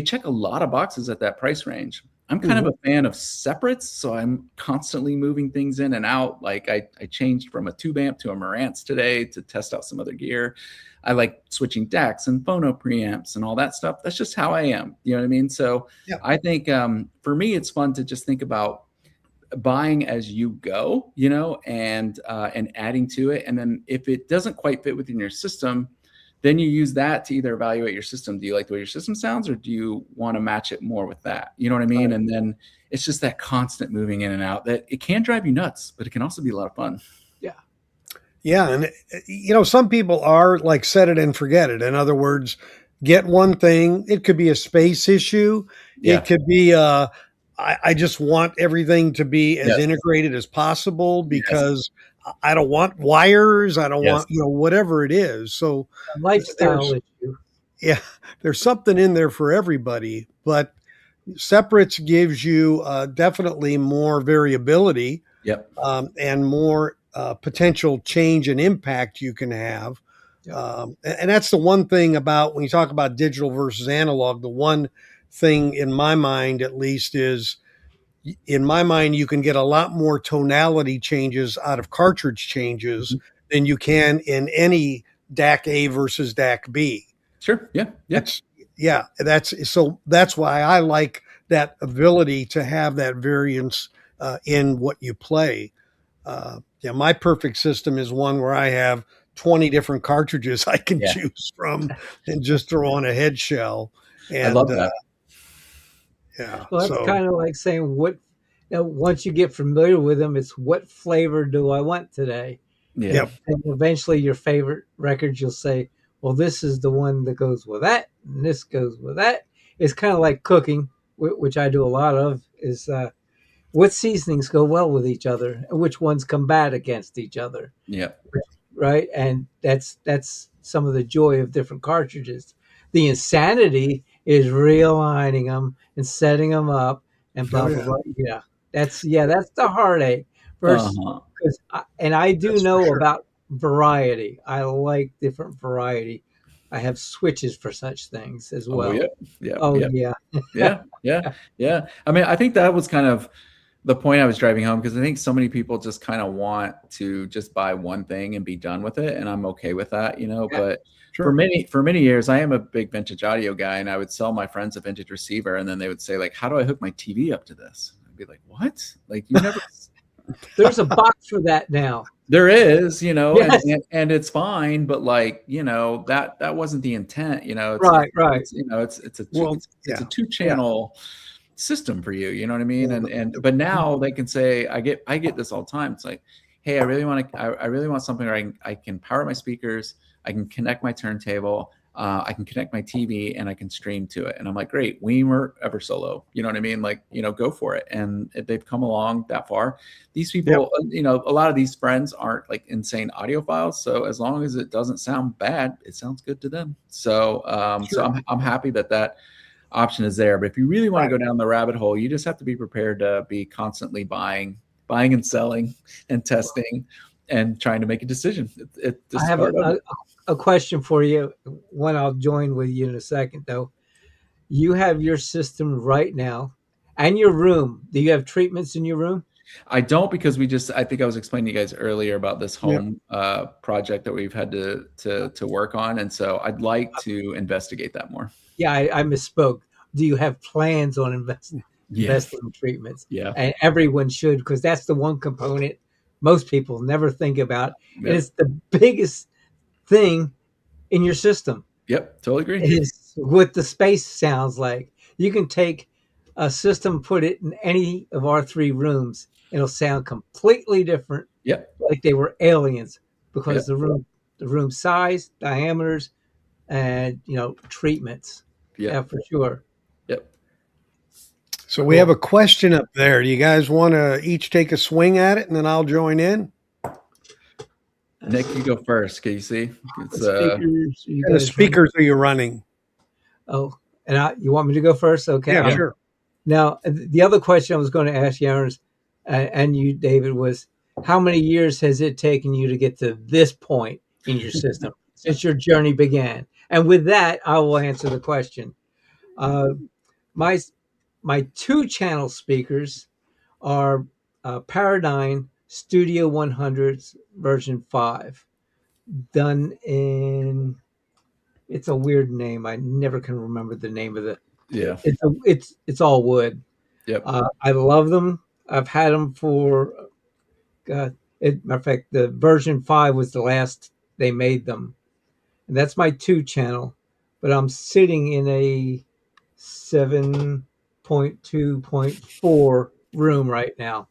check a lot of boxes at that price range. I'm kind of a fan of separates. So I'm constantly moving things in and out. Like I changed from a tube amp to a Marantz today to test out some other gear. I like switching DACs and phono preamps and all that stuff. That's just how I am. You know what I mean? So I think for me, it's fun to just think about buying as you go, and adding to it. And then if it doesn't quite fit within your system, then you use that to either evaluate your system. Do you like the way your system sounds, or do you want to match it more with that? You know what I mean? And then it's just that constant moving in and out that it can drive you nuts, but it can also be a lot of fun. Yeah. Yeah. And, some people are like set it and forget it. In other words, get one thing. It could be a space issue. Yeah. It could be, I just want everything to be as integrated as possible because I don't want wires. I don't want, whatever it is. So a lifestyle issue. Yeah. There's something in there for everybody, but separates gives you definitely more variability and more potential change and impact you can have. And that's the one thing about when you talk about digital versus analog, the one thing in my mind, at least, is you can get a lot more tonality changes out of cartridge changes than you can in any DAC A versus DAC B. Sure. Yeah. That's why I like that ability to have that variance in what you play. My perfect system is one where I have 20 different cartridges I can choose from and just throw on a head shell. And, I love that. Well, that's kind of like saying once you get familiar with them, it's what flavor do I want today? Yeah. And eventually your favorite records, you'll say, well, this is the one that goes with that, and this goes with that. It's kind of like cooking, which I do a lot of, is what seasonings go well with each other and which ones combat against each other. Yeah. Right. And that's some of the joy of different cartridges. The insanity is realigning them and setting them up and blah, blah, blah. Yeah. That's the heartache. First, and I do know about variety. I like different variety. I have switches for such things as Oh yeah, well. yeah, Oh yeah, yeah. yeah, yeah, yeah. I mean, I think that was kind of the point I was driving home, because I think so many people just kind of want to just buy one thing and be done with it, and I'm okay with that, you know. Yeah. But Sure. for many years, I am a big vintage audio guy, and I would sell my friends a vintage receiver, and then they would say like, "How do I hook my TV up to this?" I'd be like, "What? Like you never." There's a box for that now. There is, you know, Yes. and it's fine, but like, you know, that wasn't the intent, you know. Right. Right. It's you know, it's a Well, it's a yeah. two Yeah. channel system for you, you know what I mean? Well, And but now they can say, I get this all the time. It's like, hey, I really want something where I can power my speakers, I can connect my turntable, I can connect my TV, and I can stream to it. And I'm like, great, Weimer, Ever Solo, you know what I mean? Like, you know, go for it. And they've come along that far. These people, you know, a lot of these friends aren't like insane audiophiles, so as long as it doesn't sound bad, it sounds good to them. So so Sure. I'm happy that option is there. But if you really want to Right. go down the rabbit hole, you just have to be prepared to be constantly buying and selling and testing and trying to make a decision. It's I just have part of it. a question for you. One I'll join with you in a second, though. You have your system right now, and your room. Do you have treatments in your room? I don't, because I think I was explaining to you guys earlier about this Yeah. home project that we've had to work on. And so I'd like to investigate that more. Yeah, I misspoke. Do you have plans on Yeah. investing in treatments? Yeah. And everyone should, because that's the one component most people never think about, and Yep. it's the biggest thing in your system. Yep. Totally agree. Is what the space sounds like. You can take a system, put it in any of our three rooms, and it'll sound completely different, Yep. like they were aliens, Yep. because the room size, diameters, and treatments. Yep. Yeah, for sure. Yep. So we have a question up there. Do you guys want to each take a swing at it, and then I'll join in? Nick, you go first. Can you see? It's Speakers. You And the guys speakers are you running? Oh, and you want me to go first? Okay. Yeah, sure. Now, the other question I was going to ask you, Aaron, and you, David, was how many years has it taken you to get to this point in your system since your journey began? And with that, I will answer the question. My two channel speakers are Paradigm Studio 100s version 5, done in, it's a weird name. I never can remember the name of it. yeah. It's all wood. Yep. I love them. I've had them for, matter of fact, the version 5 was the last they made them. And that's my 2 channel, but I'm sitting in a 7.2.4 room right now.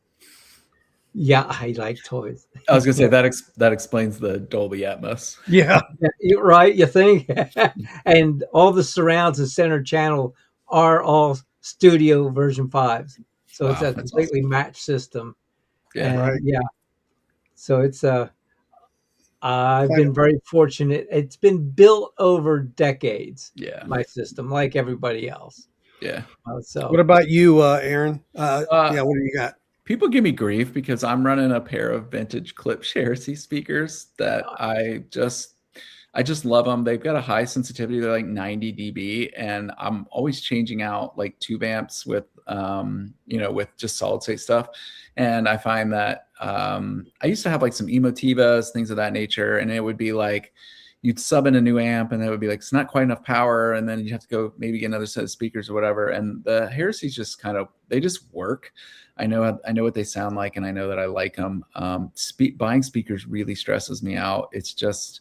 Yeah, I like toys. I was gonna say that explains the Dolby Atmos. Yeah. Yeah, you're right, you think? And all the surrounds and center channel are all studio version 5s. So it's Wow, a that's completely matched system. Yeah. And Right. yeah. So it's I've Quite been very fortunate. It's been built over decades, Yeah. my system, like everybody else. Yeah. So What about you, Aaron? Uh, Yeah, what do you got? People give me grief because I'm running a pair of vintage clip Sherry speakers that I just love them. They've got a high sensitivity. They're like 90 dB, and I'm always changing out like tube amps with with just solid state stuff. And I find that I used to have like some Emotivas, things of that nature, and it would be like you'd sub in a new amp and it would be like it's not quite enough power, and then you have to go maybe get another set of speakers or whatever. And the Heresies just they just work. I know what they sound like, and I know that I like them. Buying speakers really stresses me out. It's just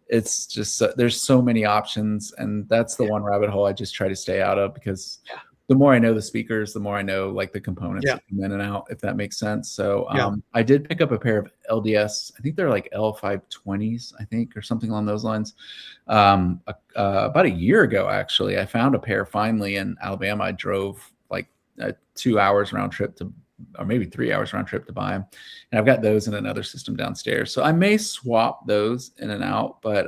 there's so many options, and that's the one rabbit hole I just try to stay out of, because the more I know the speakers, the more I know like the components that come in and out, if that makes sense. So I did pick up a pair of LDS. I think they're like L520s, I think, or something along those lines. About a year ago, actually, I found a pair finally in Alabama. I drove like 2 hours round trip or maybe 3 hours round trip to buy them. And I've got those in another system downstairs. So I may swap those in and out, but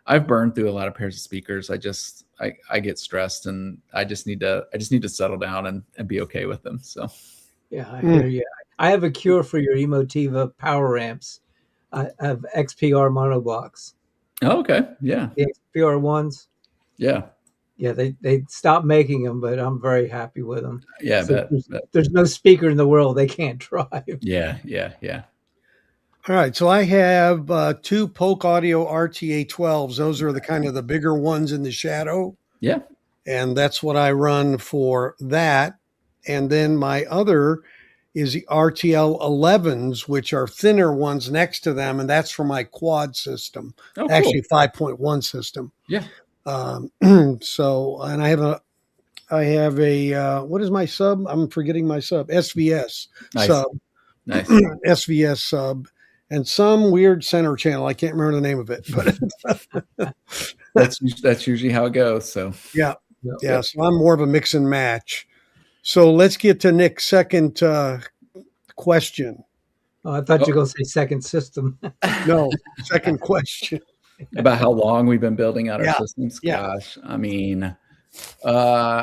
I've burned through a lot of pairs of speakers. I get stressed, and I just need to settle down and be okay with them. So yeah, I hear you. I have a cure for your Emotiva power amps. I have XPR monoblocks. Oh, okay. Yeah. The XPR ones. Yeah. Yeah, they stopped making them, but I'm very happy with them. Yeah. So Bet. there's no speaker in the world they can't drive. Yeah. Yeah. Yeah. All right, so I have two Polk Audio RTA 12s. Those are the kind of the bigger ones in the shadow, Yeah. and that's what I run for that. And then my other is the RTL 11s, which are thinner ones next to them, and that's for my quad system, Oh, cool. actually 5.1 system. Yeah. So, and I have a what is my sub? I'm forgetting my sub. SVS Nice. sub. Nice. SVS sub. And some weird center channel. I can't remember the name of it, but that's usually how it goes. So yeah. So I'm more of a mix and match. So let's get to Nick's second question. Oh, I thought you were going to say second system. No, second question. About how long we've been building out our systems. Yeah. Gosh, I mean,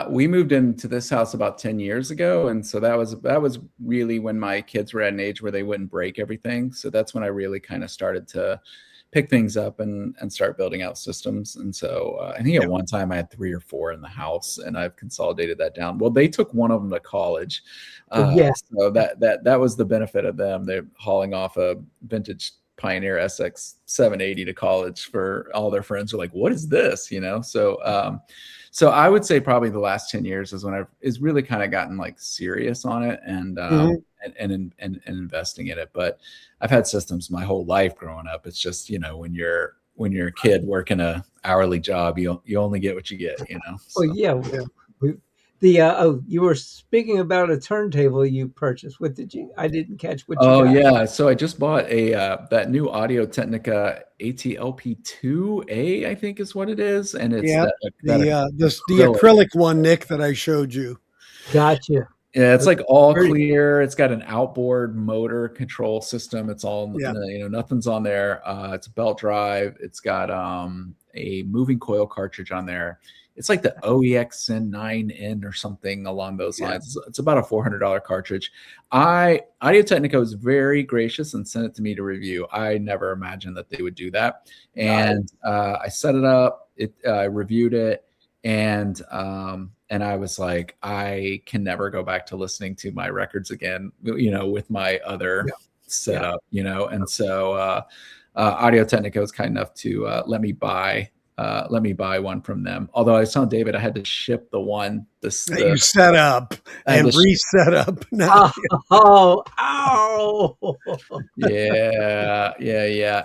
we moved into this house about 10 years ago, and so that was really when my kids were at an age where they wouldn't break everything. So that's when I really kind of started to pick things up and start building out systems. And so I think at one time I had 3 or 4 in the house, and I've consolidated that down. Well, they took one of them to college, so that was the benefit of them. They're hauling off a vintage Pioneer SX 780 to college for all their friends are like, what is this? So I would say probably the last 10 years is when I've really kind of gotten like serious on it and investing in it. But I've had systems my whole life growing up. It's just, when you're a kid working a hourly job, you only get what you get, So. Well, yeah. You were speaking about a turntable you purchased. What did you? I didn't catch what you got. Yeah. So I just bought that new Audio Technica ATLP2A, I think is what it is, and it's the acrylic one, Nick, that I showed you. Gotcha. Yeah, it's like all clear. It's got an outboard motor control system. It's all nothing's on there. It's a belt drive. It's got a moving coil cartridge on there. It's like the OEXN9N or something along those lines. It's about a $400 cartridge. Audio Technica was very gracious and sent it to me to review. I never imagined that they would do that. And I set it up. I reviewed it, and I was like, I can never go back to listening to my records again, with my other setup, And so Audio Technica was kind enough to let me buy one from them. Although I was telling David I had to ship the one that you set up and reset up. Yeah.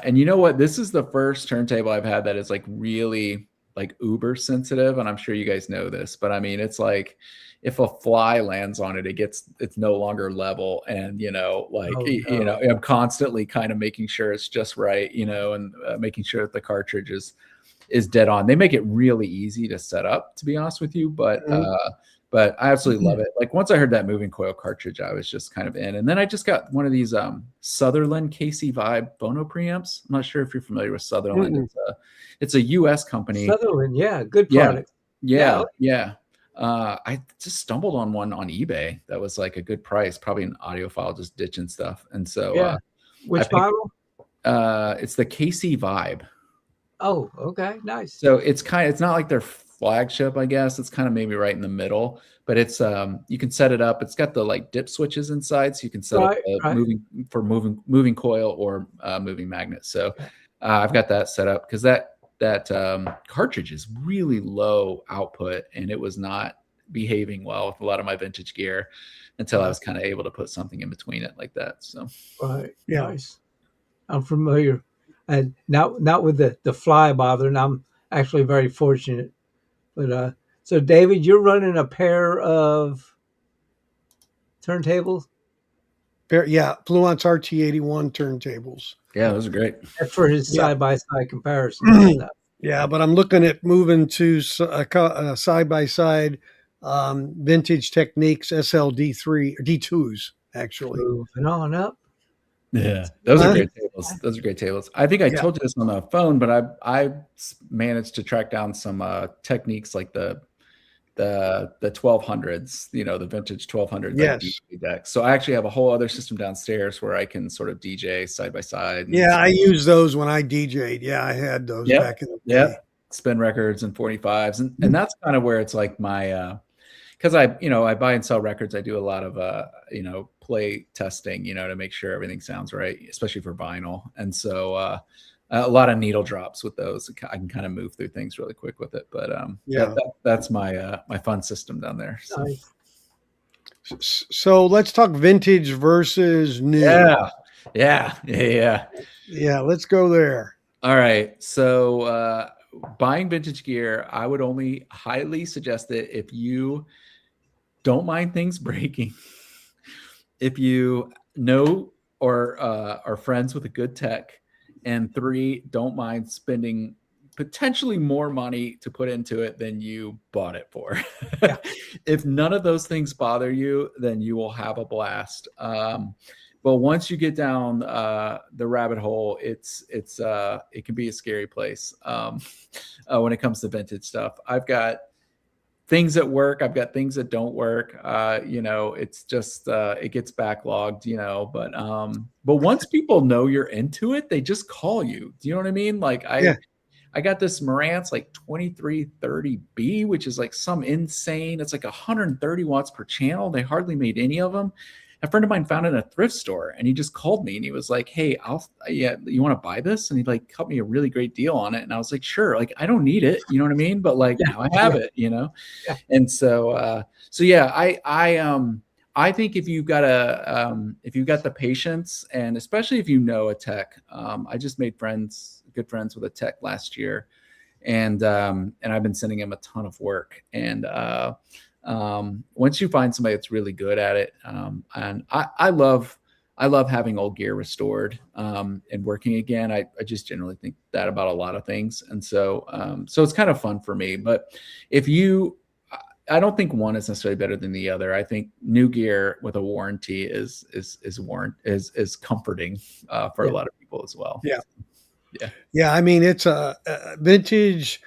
And you know what? This is the first turntable I've had that is like really like uber sensitive, and I'm sure you guys know this, but I mean, it's like if a fly lands on it, it's no longer level, and I'm constantly kind of making sure it's just right, and making sure that the cartridge is dead on. They make it really easy to set up, to be honest with you, but I absolutely love it. Like once I heard that moving coil cartridge, I was just kind of in. And then I just got one of these Sutherland KC Vibe phono preamps. I'm not sure if you're familiar with Sutherland. It's a US company. Sutherland, good product. Yeah. I just stumbled on one on eBay that was like a good price, probably an audiophile just ditching stuff. And so which model? It's the KC Vibe. Oh, okay, nice. So it's not like their flagship, I guess. It's kind of maybe right in the middle, but it's you can set it up. It's got the like dip switches inside, so you can set up moving coil or moving magnet. So I've got that set up because that cartridge is really low output, and it was not behaving well with a lot of my vintage gear until I was kind of able to put something in between it like that. So nice. I'm familiar. And not with the fly bother, and I'm actually very fortunate. But so David, you're running a pair of turntables? Fluence RT81 turntables. Yeah, those are great. That's for his side-by-side comparison. Yeah, but I'm looking at moving to side-by-side Vintage Techniques SLD3 D2s, actually. Moving on up. Yeah, those are great tables. Those are great tables. I think I told you this on the phone, but I managed to track down some techniques like the the 1200s, the vintage 1200s like Yes. DJ decks. So I actually have a whole other system downstairs where I can sort of DJ side by side. Yeah, I used those when I DJ'd. Yeah, I had those back in the day. Spin records and 45s, and that's kind of where it's like my because I buy and sell records. I do a lot of play testing, to make sure everything sounds right, especially for vinyl. And so a lot of needle drops with those. I can kind of move through things really quick with it. But that's my my fun system down there. So. Nice. So let's talk vintage versus new. Yeah. Let's go there. All right. So buying vintage gear, I would only highly suggest it if you don't mind things breaking, if you know or are friends with a good tech, and 3, don't mind spending potentially more money to put into it than you bought it for. Yeah. If none of those things bother you, then you will have a blast. But once you get down the rabbit hole, it can be a scary place when it comes to vintage stuff. I've got things that work. I've got things that don't work. It's just it gets backlogged. But once people know you're into it, they just call you. Do you know what I mean? Like I got this Marantz like 2330B, which is like some insane. It's like 130 watts per channel. They hardly made any of them. A friend of mine found it in a thrift store, and he just called me and he was like, "Hey, you want to buy this?" And he like cut me a really great deal on it. And I was like, "Sure." Like, I don't need it, you know what I mean? But like now I have it, Yeah. And so, I think if you've got the patience, and especially if you know a tech, I just made good friends with a tech last year, and I've been sending him a ton of work. And once you find somebody that's really good at it, and I love having old gear restored and working again. I just generally think that about a lot of things, and so it's kind of fun for me. But I don't think one is necessarily better than the other. I think new gear with a warranty is comforting for a lot of people as well. Yeah. I mean, it's a vintage.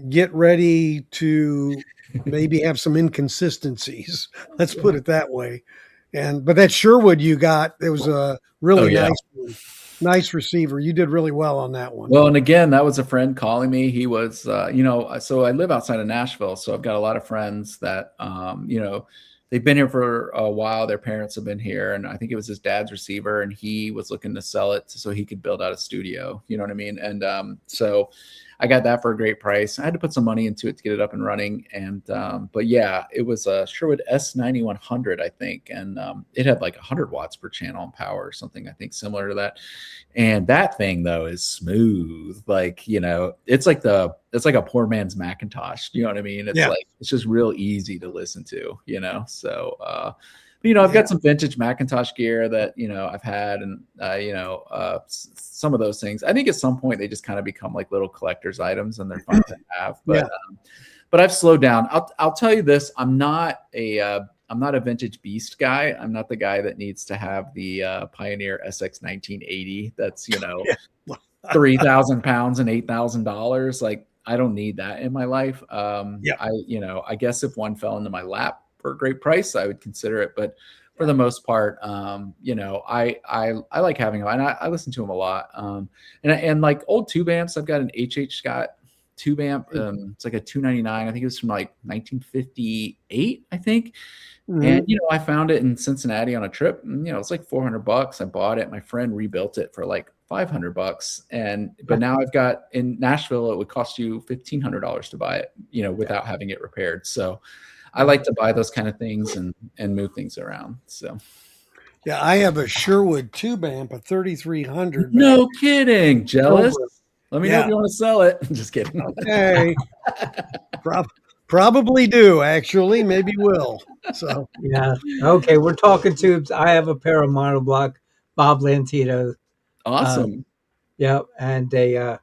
Get ready to maybe have some inconsistencies. Let's put it that way. But that Sherwood you got, it was a really nice receiver. You did really well on that one. Well, and again, that was a friend calling me. He was, so I live outside of Nashville, so I've got a lot of friends that, they've been here for a while. Their parents have been here, and I think it was his dad's receiver, and he was looking to sell it so he could build out a studio. You know what I mean? And so I got that for a great price. I had to put some money into it to get it up and running. And but yeah, it was a Sherwood S9100, I think, and it had like 100 watts per channel and power or something, I think, similar to that. And that thing though is smooth, like it's like a poor man's Macintosh. You know what I mean? It's like it's just real easy to listen to. So. I've got some vintage Macintosh gear that, I've had, and, some of those things. I think at some point they just kind of become like little collector's items, and they're fun to have. But I've slowed down. I'll tell you this. I'm not a vintage beast guy. I'm not the guy that needs to have the Pioneer SX 1980. That's, 3,000 pounds and $8,000. Like, I don't need that in my life. I guess if one fell into my lap for a great price, I would consider it. But for the most part, I like having them, and I listen to them a lot. And like old tube amps, I've got an H.H. Scott tube amp. It's like a 299. I think it was from like 1958, I think. Mm-hmm. And, I found it in Cincinnati on a trip, and, it's like $400. I bought it. My friend rebuilt it for like $500. But now I've got in Nashville, it would cost you $1,500 to buy it, without having it repaired. So I like to buy those kind of things and move things around. So, yeah, I have a Sherwood tube amp, a 3300. No kidding. Jealous? Let me know if you want to sell it. Just kidding. Okay. Probably do, actually. Maybe will. So yeah. Okay, we're talking tubes. I have a pair of monoblock Bob Lantito. Awesome. And a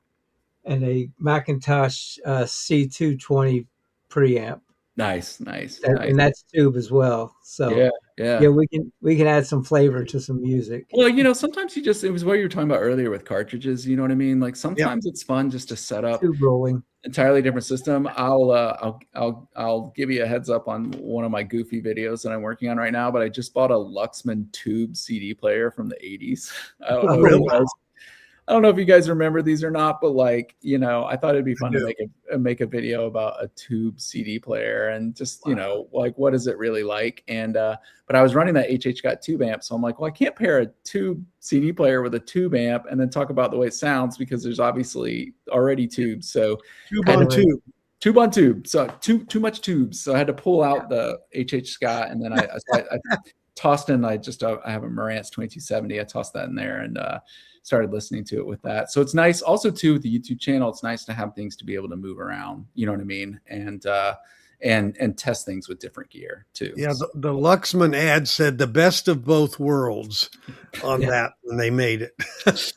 Macintosh C220 preamp. Nice. And that's tube as well. So Yeah, we can add some flavor to some music. Well, sometimes it was what you were talking about earlier with cartridges, you know what I mean? Like sometimes it's fun just to set up Tube rolling. entirely different system. I'll give you a heads up on one of my goofy videos that I'm working on right now, but I just bought a Luxman tube CD player from the 80s. I don't know Really? I don't know if you guys remember these or not, but I thought it'd be fun to make a video about a tube CD player and just, like what is it really like? And but I was running that HH tube amp, so I'm like, well, I can't pair a tube CD player with a tube amp and then talk about the way it sounds because there's obviously already tubes. So tube on tube. Tube on tube. So too much tubes. So I had to pull out the HH Scott, and then I tossed in. I have a Marantz 2270. I tossed that in there and started listening to it with that. So it's nice. Also, too, with the YouTube channel, it's nice to have things to be able to move around. You know what I mean? And test things with different gear too. Yeah, the Luxman ad said the best of both worlds on that when they made it. It's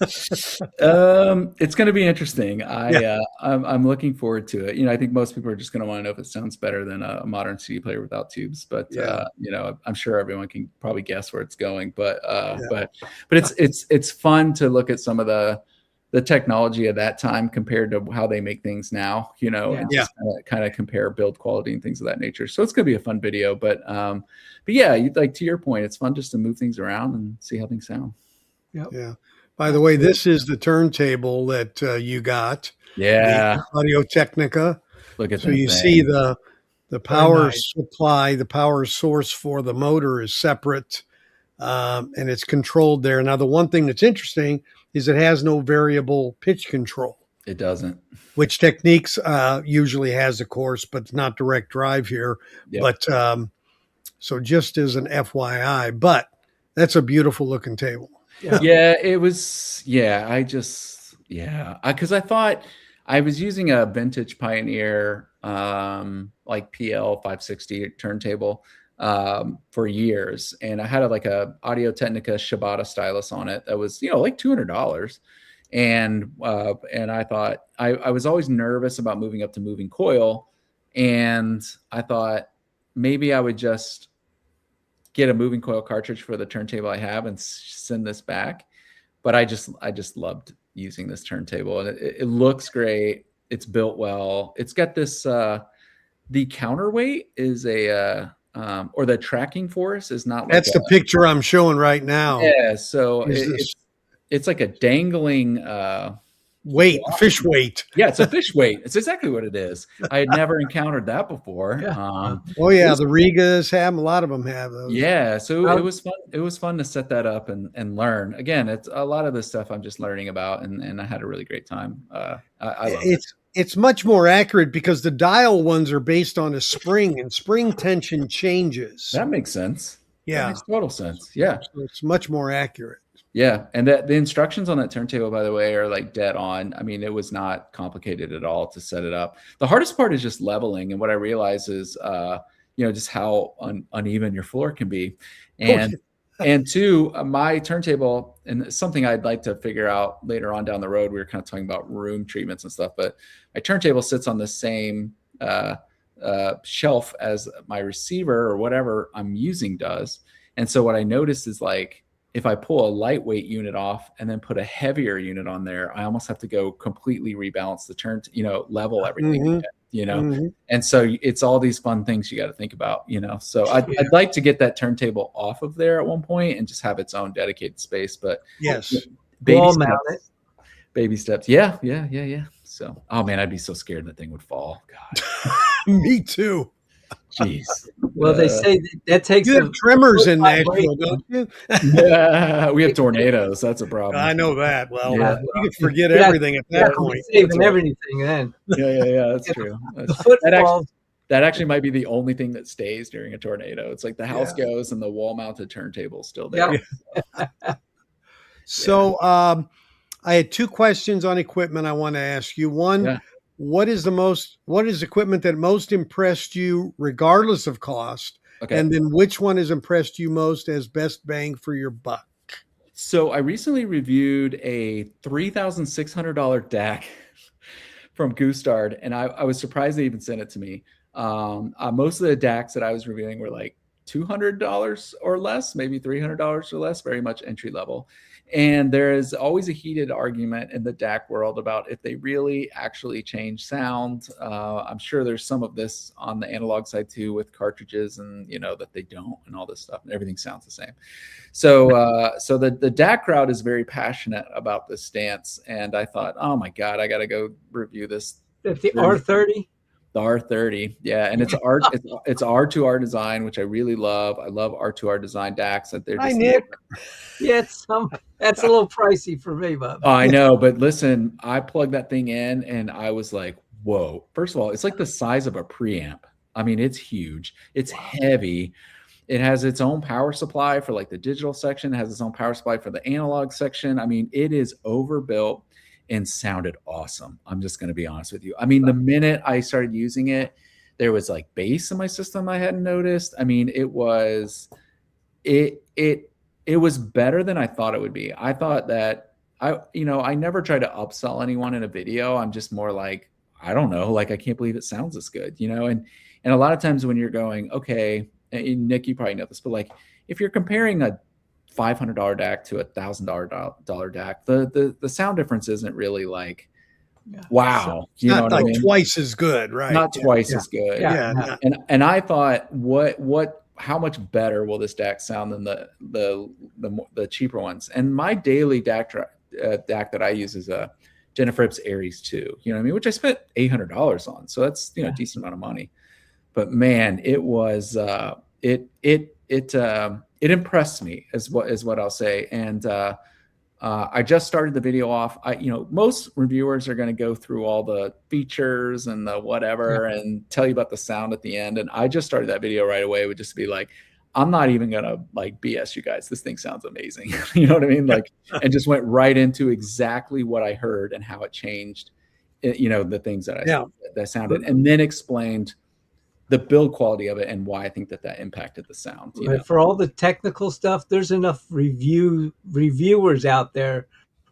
going to be interesting. I'm looking forward to it. I think most people are just going to want to know if it sounds better than a modern CD player without tubes. But I'm sure everyone can probably guess where it's going. But it's fun to look at some of the technology of that time compared to how they make things now, and just kind of compare build quality and things of that nature. So it's going to be a fun video, but yeah, to your point, it's fun just to move things around and see how things sound. Yep. Yeah. By the way, this is the turntable that you got. Yeah. The Audio Technica. Look at that. So you see the power supply, the power source for the motor is separate, and it's controlled there. Now, the one thing that's interesting is it has no variable pitch control. It doesn't. Which Techniques usually has, of course, but it's not direct drive here. Yep. But so just as an FYI, but that's a beautiful looking table. Yeah, it was. Yeah, because I thought I was using a vintage Pioneer like PL 560 turntable for years, and I had a Audio Technica Shibata stylus on it that was like $200, and I thought I was always nervous about moving up to moving coil, and I thought maybe I would just get a moving coil cartridge for the turntable I have and send this back. But I just loved using this turntable, and it looks great. It's built well. It's got this the counterweight is a or the tracking force is not. That's the picture I'm showing right now. Yeah, so it's like a dangling fish weight. Yeah, it's a fish weight. It's exactly what it is. I had never encountered that before. The Rigas have them. A lot of them have those. Yeah, so it was fun. It was fun to set that up and learn. Again, it's a lot of this stuff I'm just learning about, and I had a really great time. I love it. It's much more accurate because the dial ones are based on a spring, and spring tension changes. That makes sense. Yeah, that makes total sense. Yeah, so it's much more accurate. Yeah, and the instructions on that turntable, by the way, are like dead on. I mean, it was not complicated at all to set it up. The hardest part is just leveling, and what I realize is, just how uneven your floor can be, and and two, my turntable, and something I'd like to figure out later on down the road. We were kind of talking about room treatments and stuff, but my turntable sits on the same shelf as my receiver or whatever I'm using does, and so what I noticed is if I pull a lightweight unit off and then put a heavier unit on there, I almost have to go completely rebalance the level everything, And so it's all these fun things you got to think about, So I'd like to get that turntable off of there at one point and just have its own dedicated space. But yes, baby steps. Yeah. So, oh man, I'd be so scared that thing would fall. God. Me too. Jeez. Well, they say that takes. You have tremors in Nashville, don't you? Yeah, we have tornadoes. That's a problem. I know that. Well, you can forget everything at that point. Saving everything then. Yeah. That's true. That actually might be the only thing that stays during a tornado. It's like the house goes and the wall-mounted turntable still there. Yeah. So, I had two questions on equipment I want to ask you. One. What is equipment that most impressed you regardless of cost? Okay. And then which one has impressed you most as best bang for your buck? So I recently reviewed a $3,600 DAC from Gustard, and I was surprised they even sent it to me. Most of the DACs that I was reviewing were like $200 or less, maybe $300 or less, very much entry level. And there is always a heated argument in the DAC world about if they really actually change sound. I'm sure there's some of this on the analog side too, with cartridges, and that they don't, and all this stuff, and everything sounds the same. So so the DAC crowd is very passionate about this stance, and I thought, oh my God, I got to go review this. That's the R30. The R30, yeah, and it's R2R design, which I really love. I love R2R design DACs. That they're just Hi, Nick. Yeah, that's a little pricey for me, but I know. But listen, I plugged that thing in, and I was like, whoa. First of all, it's like the size of a preamp. I mean, it's huge. It's heavy. It has its own power supply for like the digital section. It has its own power supply for the analog section. I mean, it is overbuilt and sounded awesome. I'm just going to be honest with you. I mean, the minute I started using it, there was like bass in my system I hadn't noticed. I mean, it was better than I thought it would be. I thought that I never try to upsell anyone in a video. I'm just more like, I don't know, like I can't believe it sounds this good, and a lot of times when you're going, okay, and Nick, you probably know this, but like if you're comparing a $500 DAC to $1,000 DAC, the sound difference isn't really like, wow, it's not like twice as good, right? Not twice as good. Yeah. And I thought, how much better will this DAC sound than the cheaper ones? And my daily DAC that I use is a Jennifer Phipps Aries 2, you know what I mean? Which I spent $800 on, so that's a decent amount of money. But man, it was it impressed me, is what I'll say. And I just started the video off. Most reviewers are going to go through all the features and the whatever and tell you about the sound at the end. And I just started that video right away with just to be like, I'm not even going to like BS you guys. This thing sounds amazing. You know what I mean? Like, and just went right into exactly what I heard and how it changed, the things that that sounded, and then explained the build quality of it and why I think that impacted the sound. For all the technical stuff, there's enough reviewers out there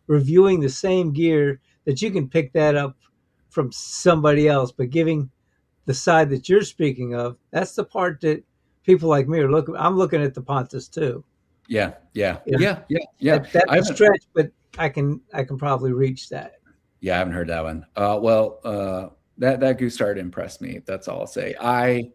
reviewing the same gear that you can pick that up from somebody else. But giving the side that you're speaking of, that's the part that people like me are looking. I'm looking at the Pontus too. Yeah. That's a stretch, but I can probably reach that. Yeah, I haven't heard that one. That goose started to impress me. That's all I'll say. A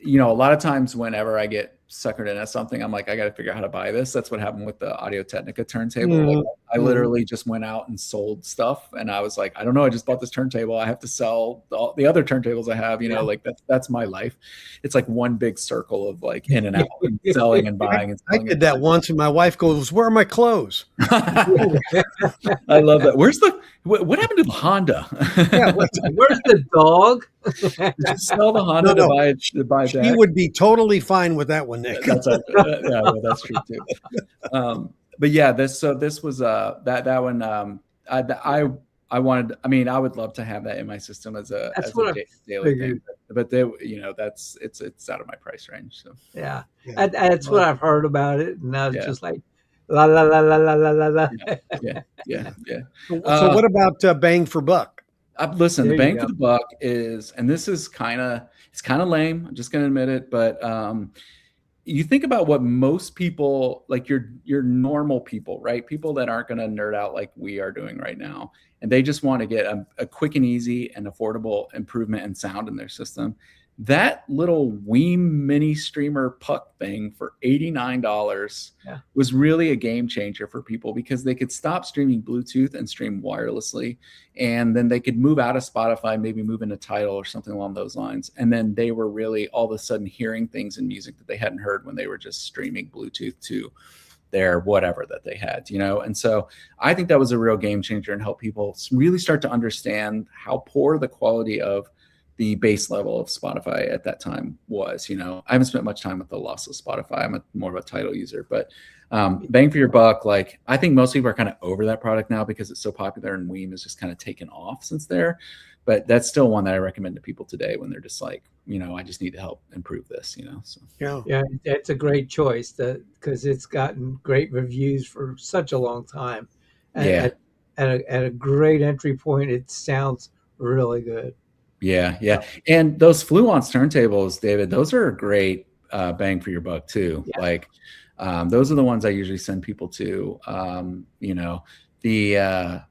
lot of times whenever I get suckered into something, I'm like, I got to figure out how to buy this. That's what happened with the Audio Technica turntable. Mm-hmm. Like, I literally just went out and sold stuff, and I was like, I don't know, I just bought this turntable. I have to sell the other turntables I have. Like that's my life. It's like one big circle of like in and out, and selling and buying. And selling. I did that once, and my wife goes, "Where are my clothes?" I love that. What happened to the Honda? Where's the dog? Just sell the Honda to buy that. She would be totally fine with that one, Nick. That's that's true too. But yeah, this was that one. I wanted. I mean, I would love to have that in my system as a daily thing. But it's out of my price range. So that's what I've heard about it, and I was just like, la la la la la la la. Yeah. So what about bang for buck? Listen, the bang for the buck is, and this is kind of lame. I'm just going to admit it, but you think about what most people, like your normal people, right? People that aren't going to nerd out like we are doing right now, and they just want to get a quick and easy and affordable improvement in sound in their system. That little Weem mini streamer puck thing for $89 was really a game changer for people, because they could stop streaming Bluetooth and stream wirelessly. And then they could move out of Spotify, maybe move into Tidal or something along those lines. And then they were really all of a sudden hearing things in music that they hadn't heard when they were just streaming Bluetooth to their whatever that they had, And so I think that was a real game changer and helped people really start to understand how poor the quality of the base level of Spotify at that time was. I haven't spent much time with the lossless Spotify. I'm more of a Tidal user, but bang for your buck. Like, I think most people are kind of over that product now because it's so popular, and Weem has just kind of taken off since there. But that's still one that I recommend to people today when they're just like, I just need to help improve this, So yeah, that's a great choice because it's gotten great reviews for such a long time. And at a great entry point, it sounds really good. Yeah. And those Fluence turntables, David, those are a great bang for your buck too. Yeah. Like those are the ones I usually send people to. You know, they're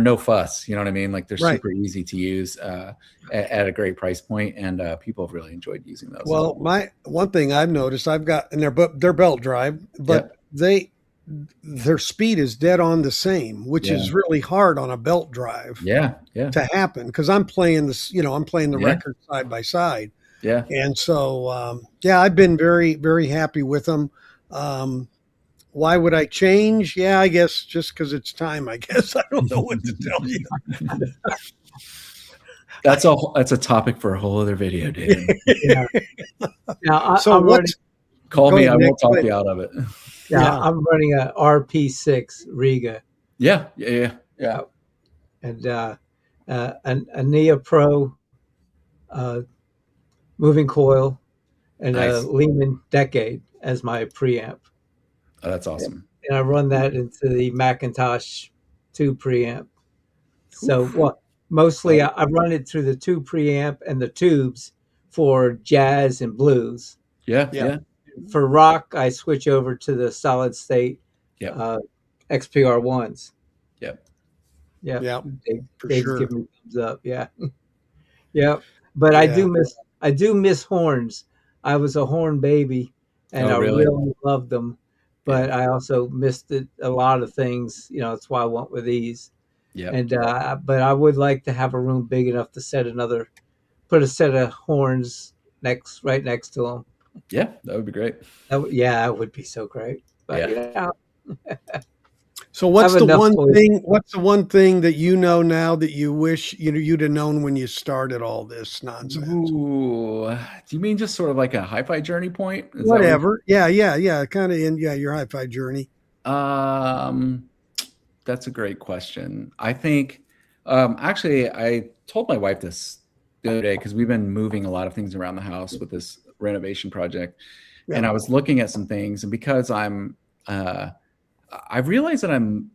no fuss. You know what I mean? Like they're Right. super easy to use at a great price point, and people have really enjoyed using those. Well, my one thing I've noticed, I've got, and they're belt drive, but their speed is dead on the same, which is really hard on a belt drive. Yeah. To happen, because I'm playing this, I'm playing the record side by side. Yeah. And so, I've been very, very happy with them. Why would I change? Yeah, I guess just because it's time, I guess. I don't know what to tell you. That's a topic for a whole other video, David. Yeah. Now, So call me. I won't talk Nick. you out of it. Yeah, I'm running a RP6 Riga. Yeah. And a Nia Pro moving coil and Nice. a Lehman Decade as my preamp. Oh, that's awesome. And I run that into the Macintosh 2 preamp. So, mostly I run it through the 2 preamp and the tubes for jazz and blues. Yeah. For rock, I switch over to the solid state XPR ones. Yep. Yeah. For sure. Give me thumbs up. Yeah. Yeah. But I do miss horns. I was a horn baby and I really loved them. But I also missed a lot of things. That's why I went with these. Yeah. And but I would like to have a room big enough to put a set of horns right next to them. Yeah, that would be great. That would be so great. But So what's the one thing that you know now that you wish you'd have known when you started all this nonsense? Ooh, do you mean just sort of like a hi-fi journey point? Whatever. Yeah. Kind of in your hi-fi journey. That's a great question. I think actually I told my wife this the other day because we've been moving a lot of things around the house with this renovation project. Yeah. And I was looking at some things, and because I've realized that I'm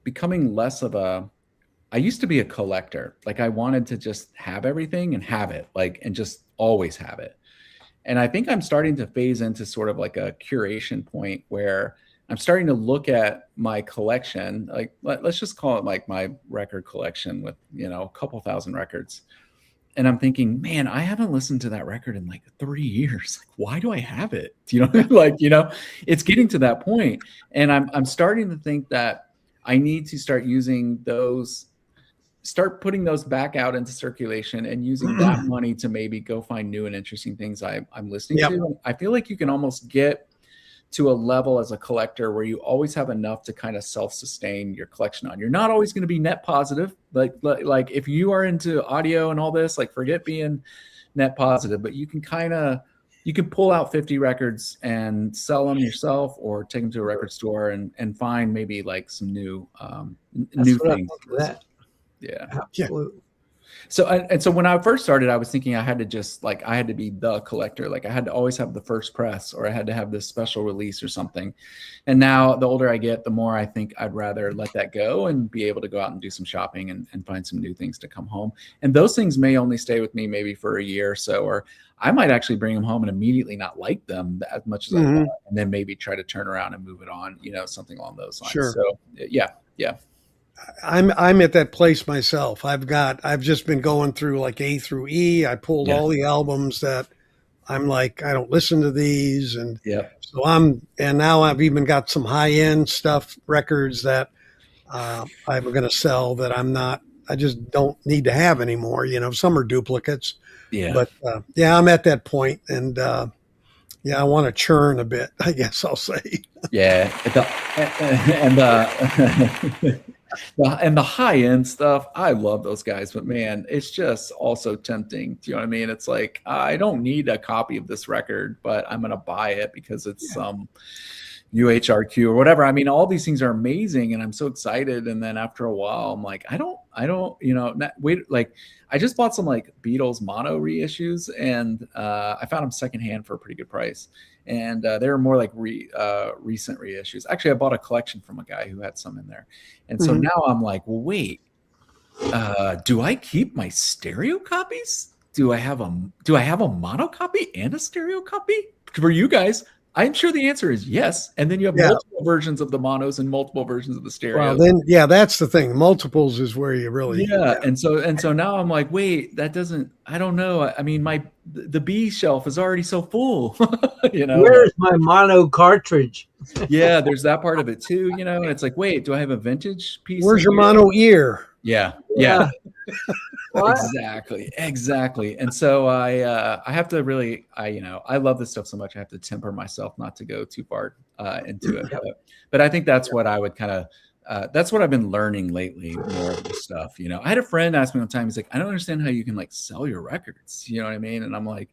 becoming less of I used to be a collector. Like I wanted to just have everything and have it, and just always have it. And I think I'm starting to phase into sort of like a curation point where I'm starting to look at my collection, like let's just call it like my record collection with, a couple thousand records. And I'm thinking, man, I haven't listened to that record in like 3 years. Like, why do I have it? It's getting to that point. And I'm starting to think that I need to start using start putting those back out into circulation and using that money to maybe go find new and interesting things I'm listening to. I feel like you can almost get to a level as a collector where you always have enough to kind of self-sustain your collection on. You're not always going to be net positive. Like if you are into audio and all this, forget being net positive, but you can pull out 50 records and sell them yourself or take them to a record store and find maybe some new things. Yeah. Absolutely. So when I first started, I was thinking I had to be the collector. Like I had to always have the first press, or I had to have this special release or something. And now the older I get, the more I think I'd rather let that go and be able to go out and do some shopping and find some new things to come home. And those things may only stay with me maybe for a year or so, or I might actually bring them home and immediately not like them as much as I thought, and then maybe try to turn around and move it on, something along those lines. Sure. So yeah. I'm at that place myself. I've just been going through A through E. I pulled all the albums that I'm like, I don't listen to these. And so now I've even got some high end records that I'm going to sell that I just don't need to have anymore. Some are duplicates. Yeah. But I'm at that point, and I want to churn a bit, I guess I'll say. Yeah. And the high end stuff, I love those guys, but man, it's just also tempting. Do you know what I mean? It's like, I don't need a copy of this record, but I'm going to buy it because it's some UHRQ or whatever. I mean, all these things are amazing and I'm so excited. And then after a while, I'm like, I don't, I just bought some Beatles mono reissues, and I found them secondhand for a pretty good price. And they were more recent reissues. Actually, I bought a collection from a guy who had some in there. And so now I'm like, well, wait, do I keep my stereo copies? do I have a mono copy and a stereo copy for you guys? I'm sure the answer is yes. And then you have multiple versions of the monos and multiple versions of the stereos. Well, then, yeah, that's the thing. Multiples is where you really, And so now I'm like, wait, that doesn't, I don't know. I mean, the B shelf is already so full, Where's my mono cartridge? Yeah, there's that part of it too, and it's like, wait, do I have a vintage piece? Where's your mono ear? Yeah. Exactly. And so I have to really, I love this stuff so much. I have to temper myself not to go too far into it. But I think that's what I would kind of, that's what I've been learning lately, more of this stuff. I had a friend ask me one time, he's like, I don't understand how you can like sell your records. You know what I mean? And I'm like,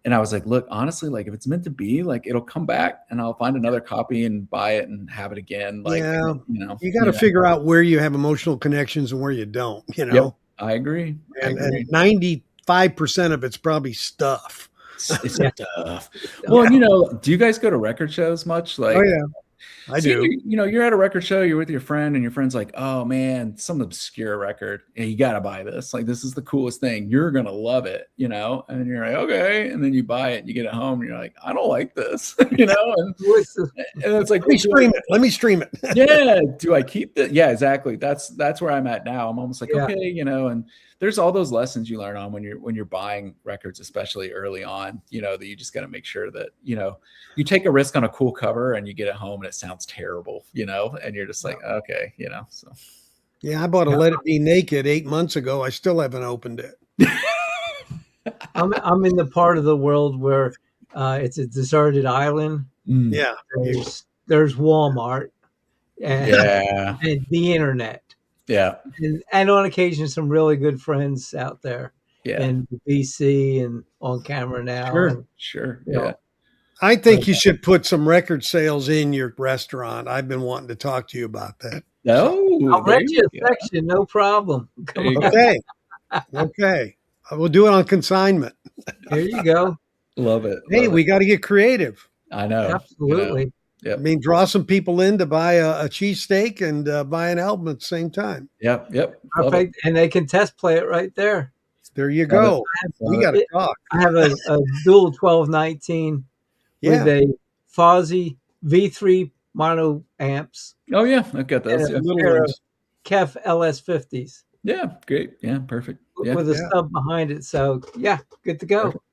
and I was like, look, honestly, like if it's meant to be, like it'll come back and I'll find another copy and buy it and have it again. Like, you got to figure out where you have emotional connections and where you don't, Yep, I agree. And 95% of it's probably stuff. It's stuff. Well, do you guys go to record shows much? Like, oh yeah. I do. You're at a record show, you're with your friend, and your friend's like, oh man, some obscure record. Yeah, you got to buy this. Like, this is the coolest thing. You're going to love it, and you're like, okay. And then you buy it and you get it home and you're like, I don't like this, and it's like, let me stream it. Yeah. Do I keep it? Yeah, exactly. That's where I'm at now. I'm almost like, okay, and there's all those lessons you learn on when you're buying records, especially early on, that you just got to make sure that, you take a risk on a cool cover and you get it home and it sounds terrible, and you're just like, okay, so. Yeah. I bought a Let It Be Naked 8 months ago. I still haven't opened it. I'm in the part of the world where it's a deserted island. Yeah. There's Walmart and the internet. Yeah. And on occasion, some really good friends out there. Yeah. And BC and on camera now. Sure. I think you should put some record sales in your restaurant. I've been wanting to talk to you about that. I'll rent you a section, no problem. Okay. Okay. We'll do it on consignment. There you go. Love it. Hey, we got to get creative. I know. Absolutely. Yep. I mean, draw some people in to buy a cheesesteak and buy an album at the same time. Yep. Perfect. And they can test play it right there. There you go. We got to talk. I have a dual 1219 with a Fozzy V3 mono amps. Oh yeah, I've got those. And a pair of Kef LS50s. Yeah, great. Yeah, perfect. Yeah. With a sub behind it. So yeah, good to go. Perfect.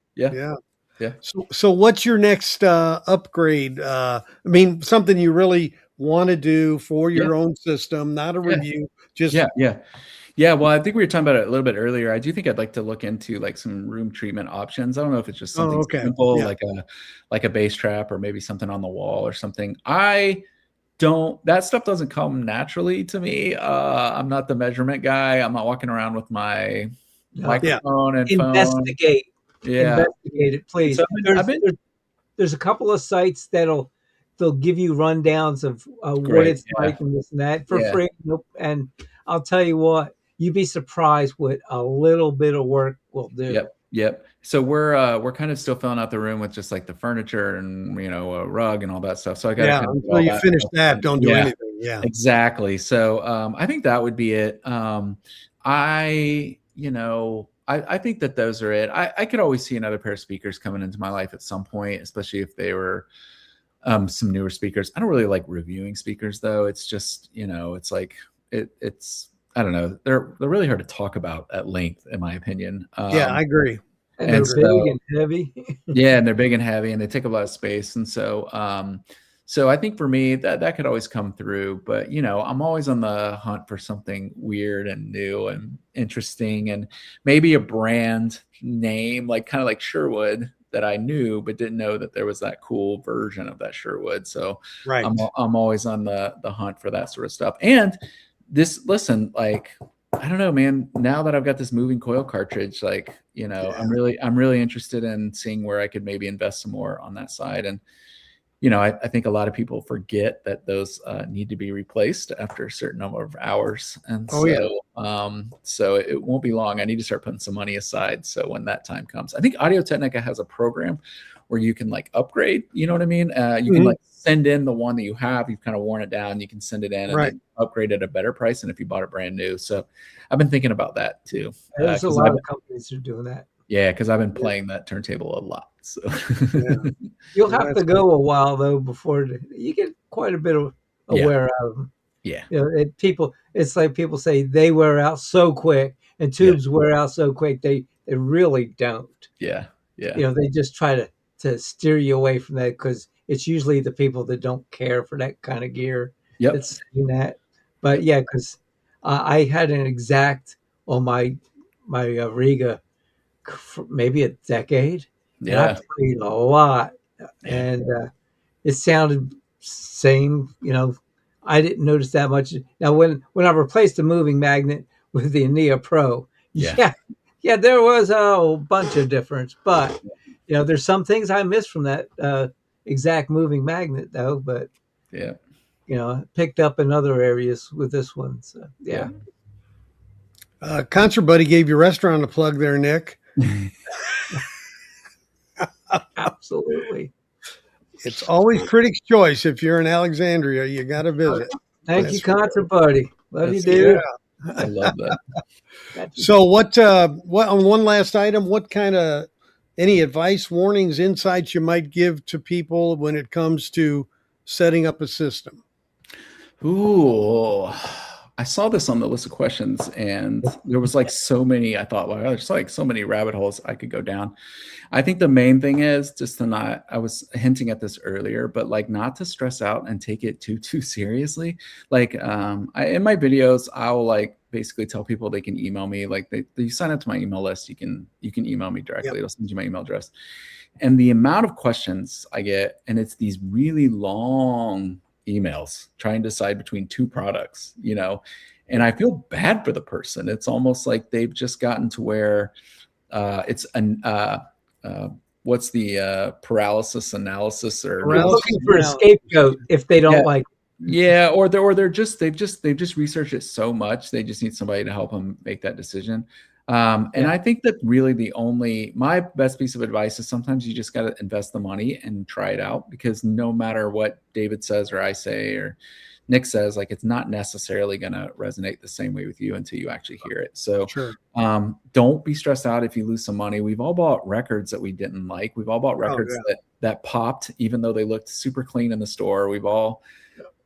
Yeah. So what's your next upgrade? I mean, something you really want to do for your own system, not a review. Just Yeah. Well, I think we were talking about it a little bit earlier. I do think I'd like to look into like some room treatment options. I don't know if it's just something simple, like a bass trap or maybe something on the wall or something. That stuff doesn't come naturally to me. I'm not the measurement guy. I'm not walking around with my microphone and phone. Investigate it, please. So there's a couple of sites they'll give you rundowns of what it's like and this and that for free. And I'll tell you what, you'd be surprised what a little bit of work will do. Yep. So we're kind of still filling out the room with just like the furniture and a rug and all that stuff. So I got until you finish that, don't do anything. Yeah, exactly. So I think that would be it. I think that those are it. I could always see another pair of speakers coming into my life at some point, especially if they were some newer speakers. I don't really like reviewing speakers though. It's just, it's like, it's, I don't know. They're really hard to talk about at length, in my opinion. I agree. And they're big and heavy. And they're big and heavy and they take a lot of space. And so, so I think for me that could always come through, but I'm always on the hunt for something weird and new and interesting and maybe a brand name, like kind of like Sherwood that I knew, but didn't know that there was that cool version of that Sherwood. So I'm always on the hunt for that sort of stuff. And like, I don't know, man, now that I've got this moving coil cartridge, like, I'm really interested in seeing where I could maybe invest some more on that side. And, I think a lot of people forget that those need to be replaced after a certain number of hours. And so it won't be long. I need to start putting some money aside. So when that time comes, I think Audio-Technica has a program where you can like upgrade, you know what I mean? You can like send in the one that you have, you've kind of worn it down, you can send it in and then upgrade at a better price than if you bought it brand new. So I've been thinking about that too. There's a lot of companies who are doing that. Yeah, because I've been playing that turntable a lot. So Yeah. You'll Well, have to that's go a while though before you get quite a bit of yeah, wear out of them. yeah, You know, it's like people say they wear out so quick, and yeah, tubes wear out so quick. They really don't. yeah, yeah. You know, they just try to steer you away from that because it's usually the people that don't care for that kind of gear Yep, that's saying that. But yep, yeah, because I had an exact on my Riga for maybe a decade, and I yeah, played a lot, yeah, and it sounded same. You know, I didn't notice that much. Now, when I replaced the moving magnet with the Neo Pro, yeah, yeah, there was a bunch of difference. But you know, there's some things I missed from that exact moving magnet, though. But yeah, you know, picked up in other areas with this one. So yeah. yeah, Concert Buddy gave your restaurant a plug there, Nick. absolutely. It's always Critics' Choice. If you're in Alexandria, you got to visit. Thank you, That's for concert buddy. Love you, That's sure. dude. I love that. Got you. So what on one last item, what kind of any advice, warnings, insights you might give to people when it comes to setting up a system? Ooh, I saw this on the list of questions, and there was like so many. I thought, well, there's like so many rabbit holes I could go down. I think the main thing is just to not, I was hinting at this earlier, but like not to stress out and take it too seriously. Like in my videos, I'll like basically tell people they can email me. Like they sign up to my email list, you can email me directly. Yep. It'll send you my email address. And the amount of questions I get, and it's these really long emails trying to decide between two products, you know, and I feel bad for the person. It's almost like they've just gotten to where it's an what's the paralysis analysis or You're Paralysis looking for a analysis. scapegoat if they don't Yeah. like. Yeah, or they've just researched it so much they just need somebody to help them make that decision. And Yeah. I think that really my best piece of advice is sometimes you just got to invest the money and try it out, because no matter what David says or I say or Nick says, like it's not necessarily going to resonate the same way with you until you actually hear it. So Sure. don't be stressed out if you lose some money. We've all bought records that we didn't like. We've all bought records that popped, even though they looked super clean in the store.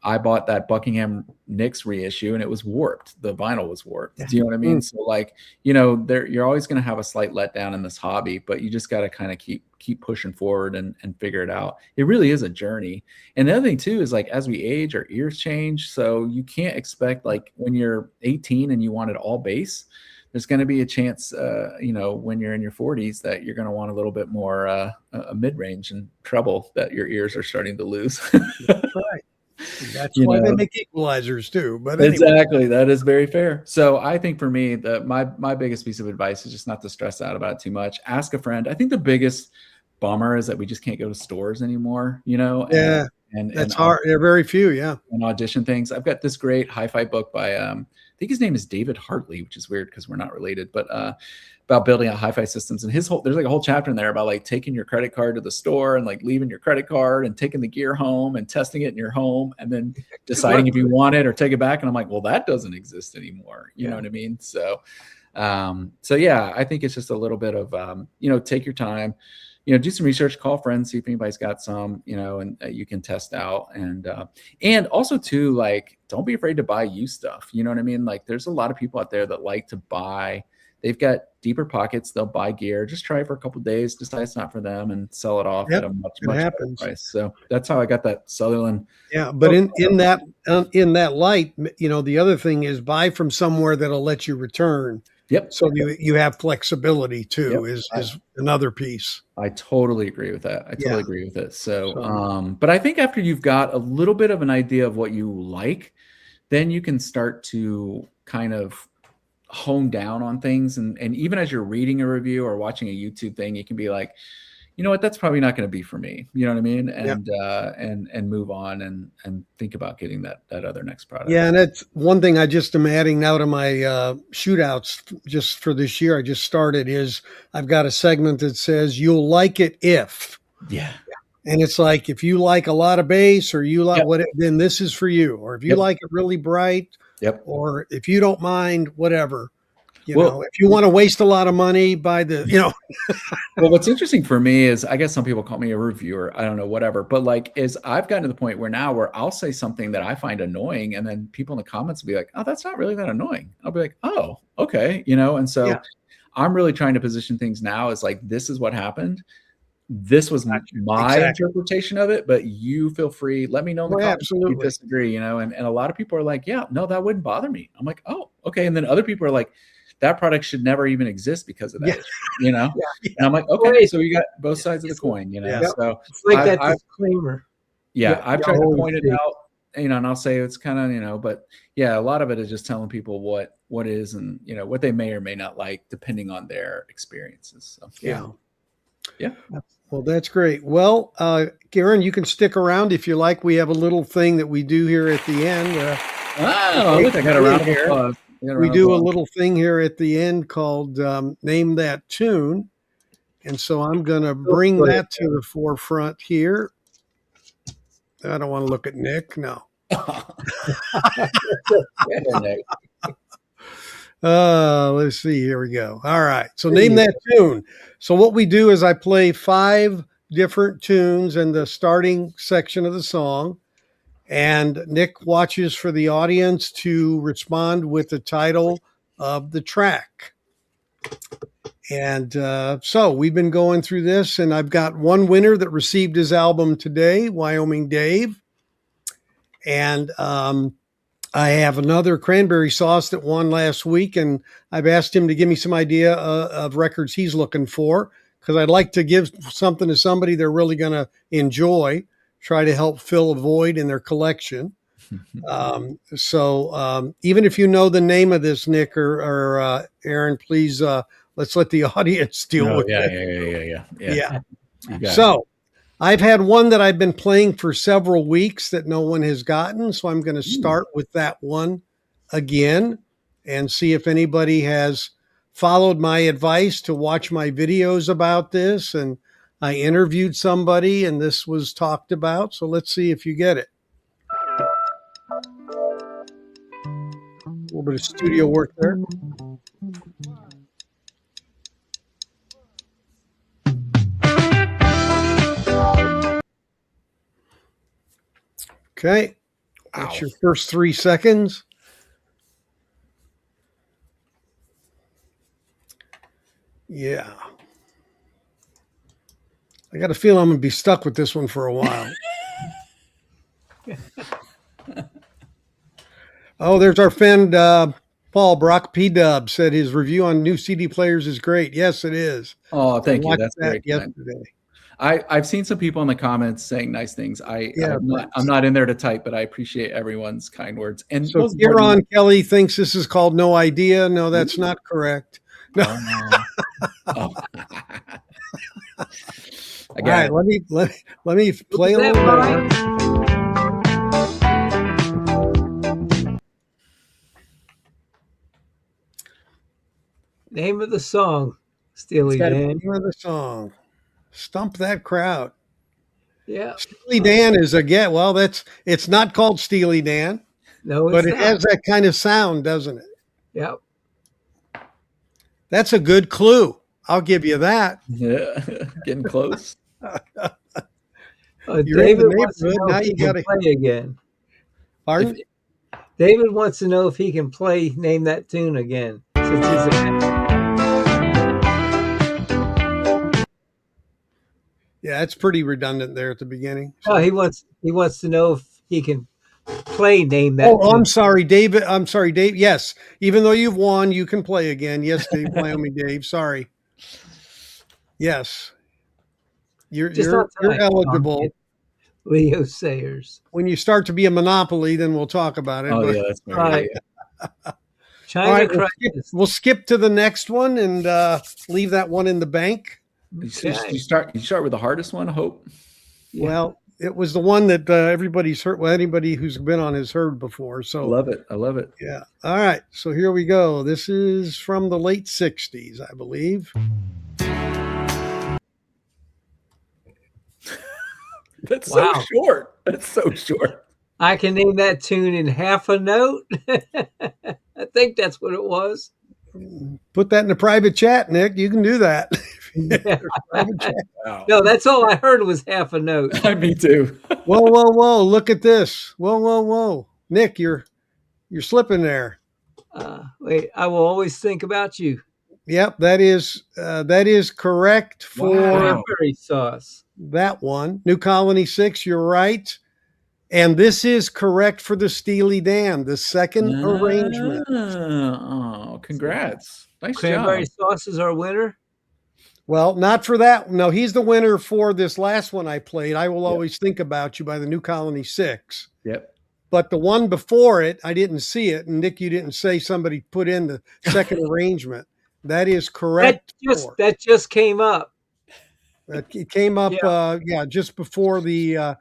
I bought that Buckingham Nicks reissue and it was warped. The vinyl was warped. Yeah. Do you know what I mean? So like, you know, you're always going to have a slight letdown in this hobby, but you just got to kind of keep pushing forward and figure it out. It really is a journey. And the other thing too is like, as we age, our ears change. So you can't expect like when you're 18 and you wanted all bass, there's going to be a chance, you know, when you're in your 40s that you're going to want a little bit more a mid-range and treble that your ears are starting to lose. That's right. That's why they make equalizers too. But anyway. Exactly, that is very fair. So I think for me, my biggest piece of advice is just not to stress out about it too much. Ask a friend. I think the biggest bummer is that we just can't go to stores anymore. You know, and that's hard. There are very few, and audition things. I've got this great hi-fi book by I think his name is David Hartley, which is weird because we're not related, but about building out hi-fi systems. And there's like a whole chapter in there about like taking your credit card to the store and like leaving your credit card and taking the gear home and testing it in your home and then deciding if you want it or take it back. And I'm like, well, that doesn't exist anymore. You know what I mean? So yeah, I think it's just a little bit of, you know, take your time, you know, do some research, call friends, see if anybody's got some, you know, and you can test out. And also too, like, don't be afraid to buy used stuff. You know what I mean? Like there's a lot of people out there that like to buy. They've got deeper pockets. They'll buy gear, just try it for a couple of days, decide it's not for them, and sell it off at a much better price. So that's how I got that Sutherland. Yeah, but in that light, you know, the other thing is buy from somewhere that'll let you return. Yep. So you have flexibility too. Is another piece. I totally agree with that. I totally agree with it. So, but I think after you've got a little bit of an idea of what you like, then you can start to kind of hone down on things. And even as you're reading a review or watching a YouTube thing, you can be like, you know what, that's probably not going to be for me. You know what I mean? And move on and think about getting that other next product. Yeah. And that's one thing I just am adding now to my shootouts just for this year. I just started is I've got a segment that says you'll like it if. Yeah. And it's like, if you like a lot of bass or you like then this is for you. Or if you like it really bright, or if you don't mind, whatever. You know, if you want to waste a lot of money, buy the, Well, what's interesting for me is, I guess some people call me a reviewer. I don't know, whatever. But like, I've gotten to the point where I'll say something that I find annoying, and then people in the comments will be like, "Oh, that's not really that annoying." I'll be like, "Oh, okay," And so I'm really trying to position things now as like, this is what happened. This was my interpretation of it, but you feel free. Let me know in the comments if you disagree. And a lot of people are like, "Yeah, no, that wouldn't bother me." I'm like, "Oh, okay." And then other people are like, that product should never even exist because of that, And I'm like, okay, so you got both sides of the coin, So it's like that disclaimer. I've tried to point it out, and I'll say it's kind of, but a lot of it is just telling people what is, and what they may or may not like depending on their experiences. So yeah. Well, that's great. Well, Karen, you can stick around if you like. We have a little thing that we do here at the end. Look, I got a round of applause. We do a little thing here at the end called Name That Tune. And so I'm going to bring that to the forefront here. I don't want to look at Nick. No. Let's see. Here we go. All right. So Name That Tune. So what we do is I play 5 different tunes in the starting section of the song. And Nick watches for the audience to respond with the title of the track. And so we've been going through this, and I've got one winner that received his album today, Wyoming Dave. And I have another Cranberry Sauce that won last week, and I've asked him to give me some idea of records he's looking for, because I'd like to give something to somebody they're really going to enjoy. Try to help fill a void in their collection. So even if you know the name of this, Nick or Aaron, please let's let the audience deal with it. Yeah. So I've had one that I've been playing for several weeks that no one has gotten. So I'm going to start with that one again and see if anybody has followed my advice to watch my videos about this. And I interviewed somebody and this was talked about. So let's see if you get it. A little bit of studio work there. Okay. That's your first 3 seconds. Yeah. I got a feeling I'm going to be stuck with this one for a while. Oh, there's our friend Paul Brock P-Dub said his review on new CD players is great. Yes, it is. Oh, thank you. That's great. Yesterday. I've seen some people in the comments saying nice things. I'm not in there to type, but I appreciate everyone's kind words. And so Kieran Kelly thinks this is called No Idea. No, that's not correct. No. Oh. All right, let me play a little more. Name of the song, Steely Dan. Name of the song. Stump that crowd. Yeah. Steely Dan is it's not called Steely Dan. No, but it has that kind of sound, doesn't it? Yep. That's a good clue. I'll give you that. Yeah, getting close. David wants to know if he can play again. Pardon? David wants to know if he can play Name That Tune again. Since he's yeah, it's pretty redundant there at the beginning. So. He wants to know if he can play Name That Tune. I'm sorry, David. I'm sorry, Dave. Yes, even though you've won, you can play again. Yes, Dave, Wyoming Dave. Sorry. Yes. You're eligible. Leo Sayers. When you start to be a monopoly, then we'll talk about it. Oh, yeah, that's right. China we'll skip to the next one and leave that one in the bank. You start with the hardest one, I hope. Yeah. Well, it was the one that everybody's heard. Well, anybody who's been on has heard before. So I love it. Yeah. All right. So here we go. This is from the late 60s, I believe. That's so short. That's so short. I can name that tune in half a note. I think that's what it was. Put that in a private chat, Nick. You can do that. Yeah. Private chat. Wow. No, that's all I heard was half a note. Me too. Whoa, whoa, whoa! Look at this. Whoa, whoa, whoa! Nick, you're slipping there. Wait, I will always think about you. Yep, that is correct for Wow. Cranberry sauce. that one. New Colony 6, you're right. And this is correct for the Steely Dan, the second arrangement. Oh, congrats. Nice Cranberry job. sauce is our winner. Well, not for that. No, he's the winner for this last one I played. I Will Always Think About You by the New Colony 6. Yep. But the one before it, I didn't see it. And Nick, you didn't say somebody put in the second arrangement. That is correct. That just came up. It came up, just before the.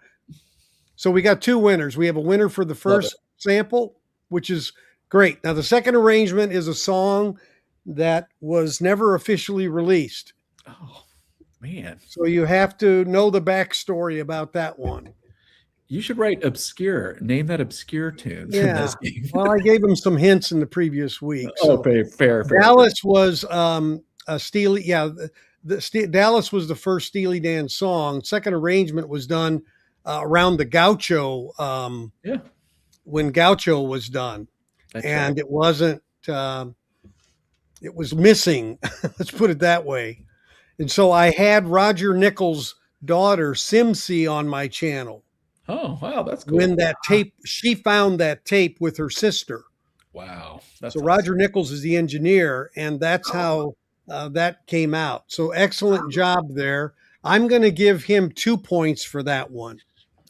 So we got two winners. We have a winner for the first sample, which is great. Now the second arrangement is a song that was never officially released. Oh, man. So you have to know the backstory about that one. You should write obscure. Name that obscure tune. Yeah. Well, I gave him some hints in the previous week. So fair. Dallas was a Steely. Yeah, Dallas was the first Steely Dan song. Second arrangement was done around the Gaucho. When Gaucho was done, That's and right. it wasn't. It was missing. Let's put it that way. And so I had Roger Nichols' daughter Simsy on my channel. Oh, wow, that's cool. When that tape, she found that tape with her sister. Wow. That's So awesome. Roger Nichols is the engineer, and that's how that came out. So excellent job there. I'm going to give him 2 points for that one.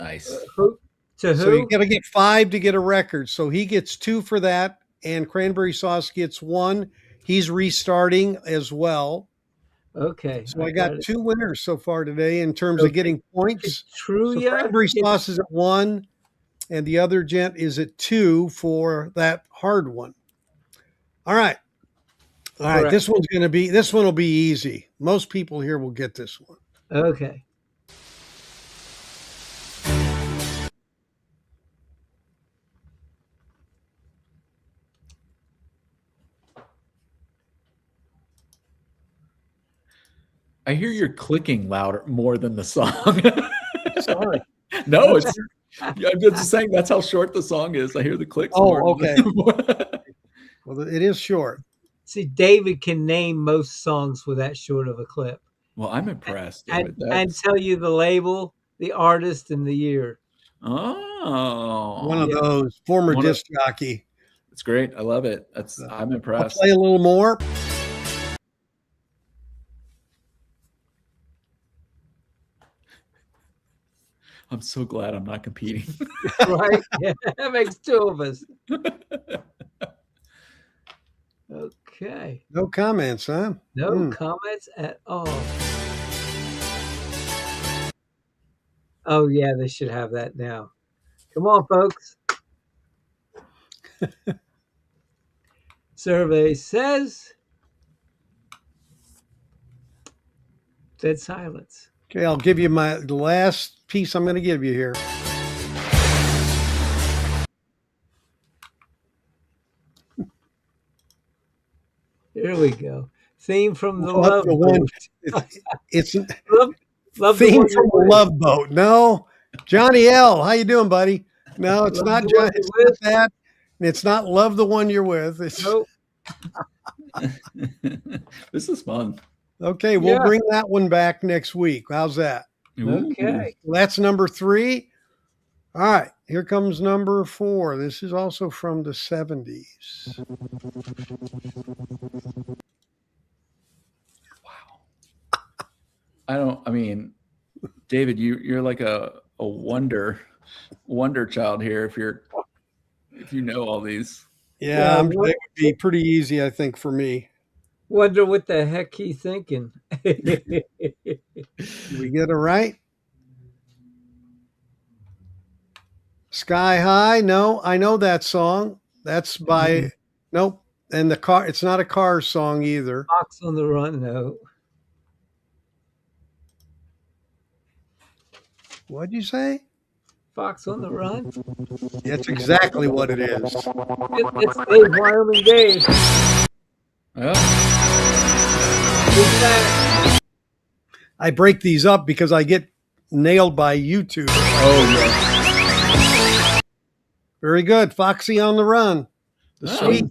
Nice. To who? So you got to get 5 to get a record. So he gets 2 for that, and Cranberry Sauce gets 1. He's restarting as well. Okay. So I got 2 winners so far today in terms of getting points. True, So yeah. Cranberry Sauce is at 1, and the other gent is at 2 for that hard one. All right. All right. Correct. This one will be easy. Most people here will get this one. Okay. I hear you're clicking louder more than the song. Sorry. No, I'm just saying that's how short the song is. I hear the clicks. Oh, more okay. Well, it is short. See, David can name most songs with that short of a clip. Well, I'm impressed, David. And tell you the label, the artist, and the year. Oh, One of those former disc jockey. It's great. I love it. I'm I'll impressed. play a little more. I'm so glad I'm not competing. Right? Yeah, that makes 2 of us. Okay. No comments, huh? No comments at all. Oh, yeah, they should have that now. Come on, folks. Survey says dead silence. Okay, I'll give you the last piece I'm going to give you here. Here we go. Theme from the Love Love the one. Boat. It's Love theme the from the Love Boat. No, Johnny L. How you doing, buddy? No, it's Love not the one Johnny. It's you're not that. And it's not Love the One You're With. It's Nope. This is fun. okay. We'll Yeah. bring that one back next week. How's that? Okay. That's number 3. All right, here comes number 4. This is also from the 70s. Wow. David, you're like a wonder child here if you know all these. Yeah, it would be pretty easy, I think, for me. Wonder what the heck he's thinking. Did we get it right? Sky High? No, I know that song. That's by nope. And the car. It's not a Cars song either. Fox on the Run, no. What'd you say? Fox on the Run? That's exactly what it is. It's Dave, Wyoming Dave. Oh, Who's that? I break these up because I get nailed by YouTube. oh Very good. Foxy on the run. The yeah. sweet.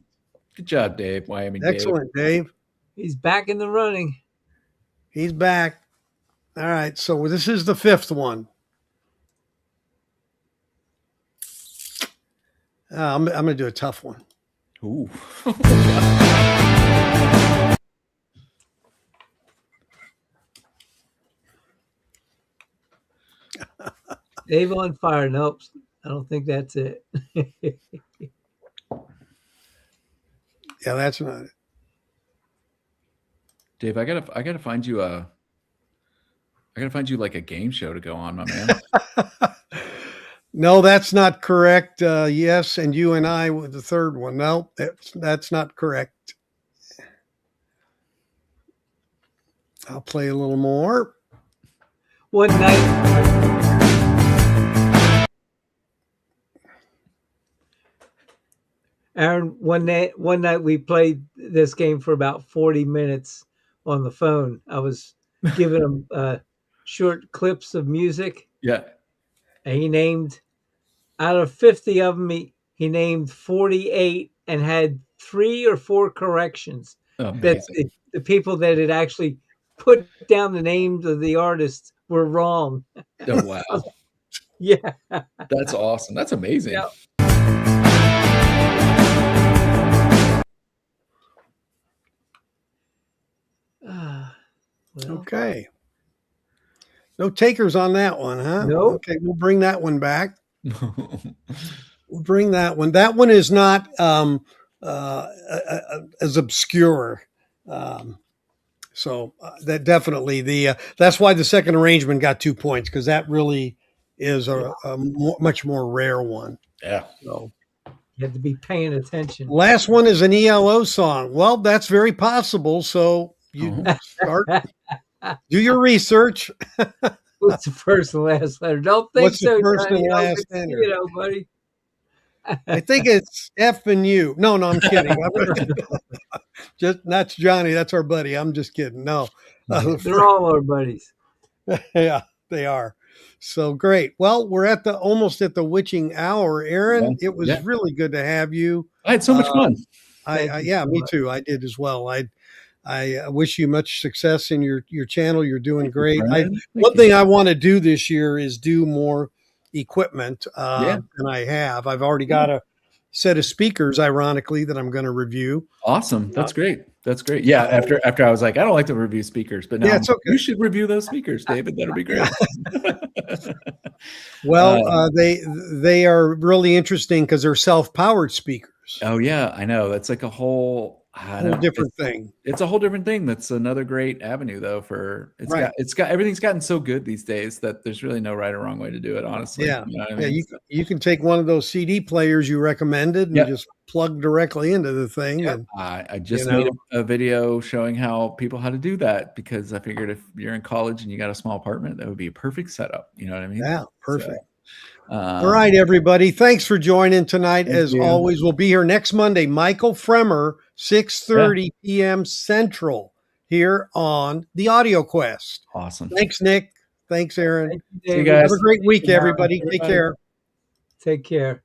Good job, Dave. Wyoming Dave. Excellent, Dave. He's back in the running. He's back. All right. So this is the fifth one. I'm going to do a tough one. Ooh. Dave on fire. Nope. I don't think that's it. Yeah, that's not it. Dave, I gotta find you like a game show to go on, my man. No, that's not correct. Yes, and you and I with the third one. No, that's not correct. I'll play a little more. One night, Aaron, one night we played this game for about 40 minutes on the phone. I was giving him short clips of music, Yeah. and he named, out of 50 of them, he named 48 and had 3 or 4 corrections. That Amazing. the people that had actually put down the names of the artists were wrong. Oh wow. Yeah. That's awesome. That's amazing. Yeah. Well, Okay. No takers on that one, huh? Nope. Okay, we'll bring that one back. We'll bring that one. That one is not as obscure. So that definitely that's why the second arrangement got 2 points, because that really is a much more rare one. Yeah. So you have to be paying attention. last one is an ELO song. Well, that's very possible. So you start, do your research. What's the first and last letter? Don't think What's the so, first Johnny. and I'll last get letter? you know, buddy. I think it's F and U. No, I'm kidding. That's Johnny. That's our buddy. I'm just kidding. No, They're all our buddies. yeah, they are. So great. Well, we're almost at the witching hour, Aaron. Yeah. It was really good to have you. I had so much fun. Me too. I did as well. I wish you much success in your channel. You're doing great. One thing I want to do this year is do more equipment than I have. I've already got a set of speakers, ironically, that I'm going to review. Awesome. That's great. That's great. Yeah. After I was like, I don't like to review speakers, but now it's okay. You should review those speakers, David. That'll be great. Well, they are really interesting because they're self-powered speakers. Oh yeah, I know. That's like a whole different thing. It's a whole different thing. That's another great avenue, though. Everything's gotten so good these days that there's really no right or wrong way to do it. Honestly, Yeah, you know what I mean? You can take one of those CD players you recommended and just plug directly into the thing. And I just made a video showing how to do that, because I figured if you're in college and you got a small apartment, that would be a perfect setup. You know what I mean? Yeah, perfect. All right, everybody. Thanks for joining tonight. As always, we'll be here next Monday. Michael Fremer, 6:30 p.m. Central, here on the Audio Quest. Awesome. Thanks, Nick. Thanks, Aaron. Thank you, See you guys. Have a great week, everybody. Take care. Take care.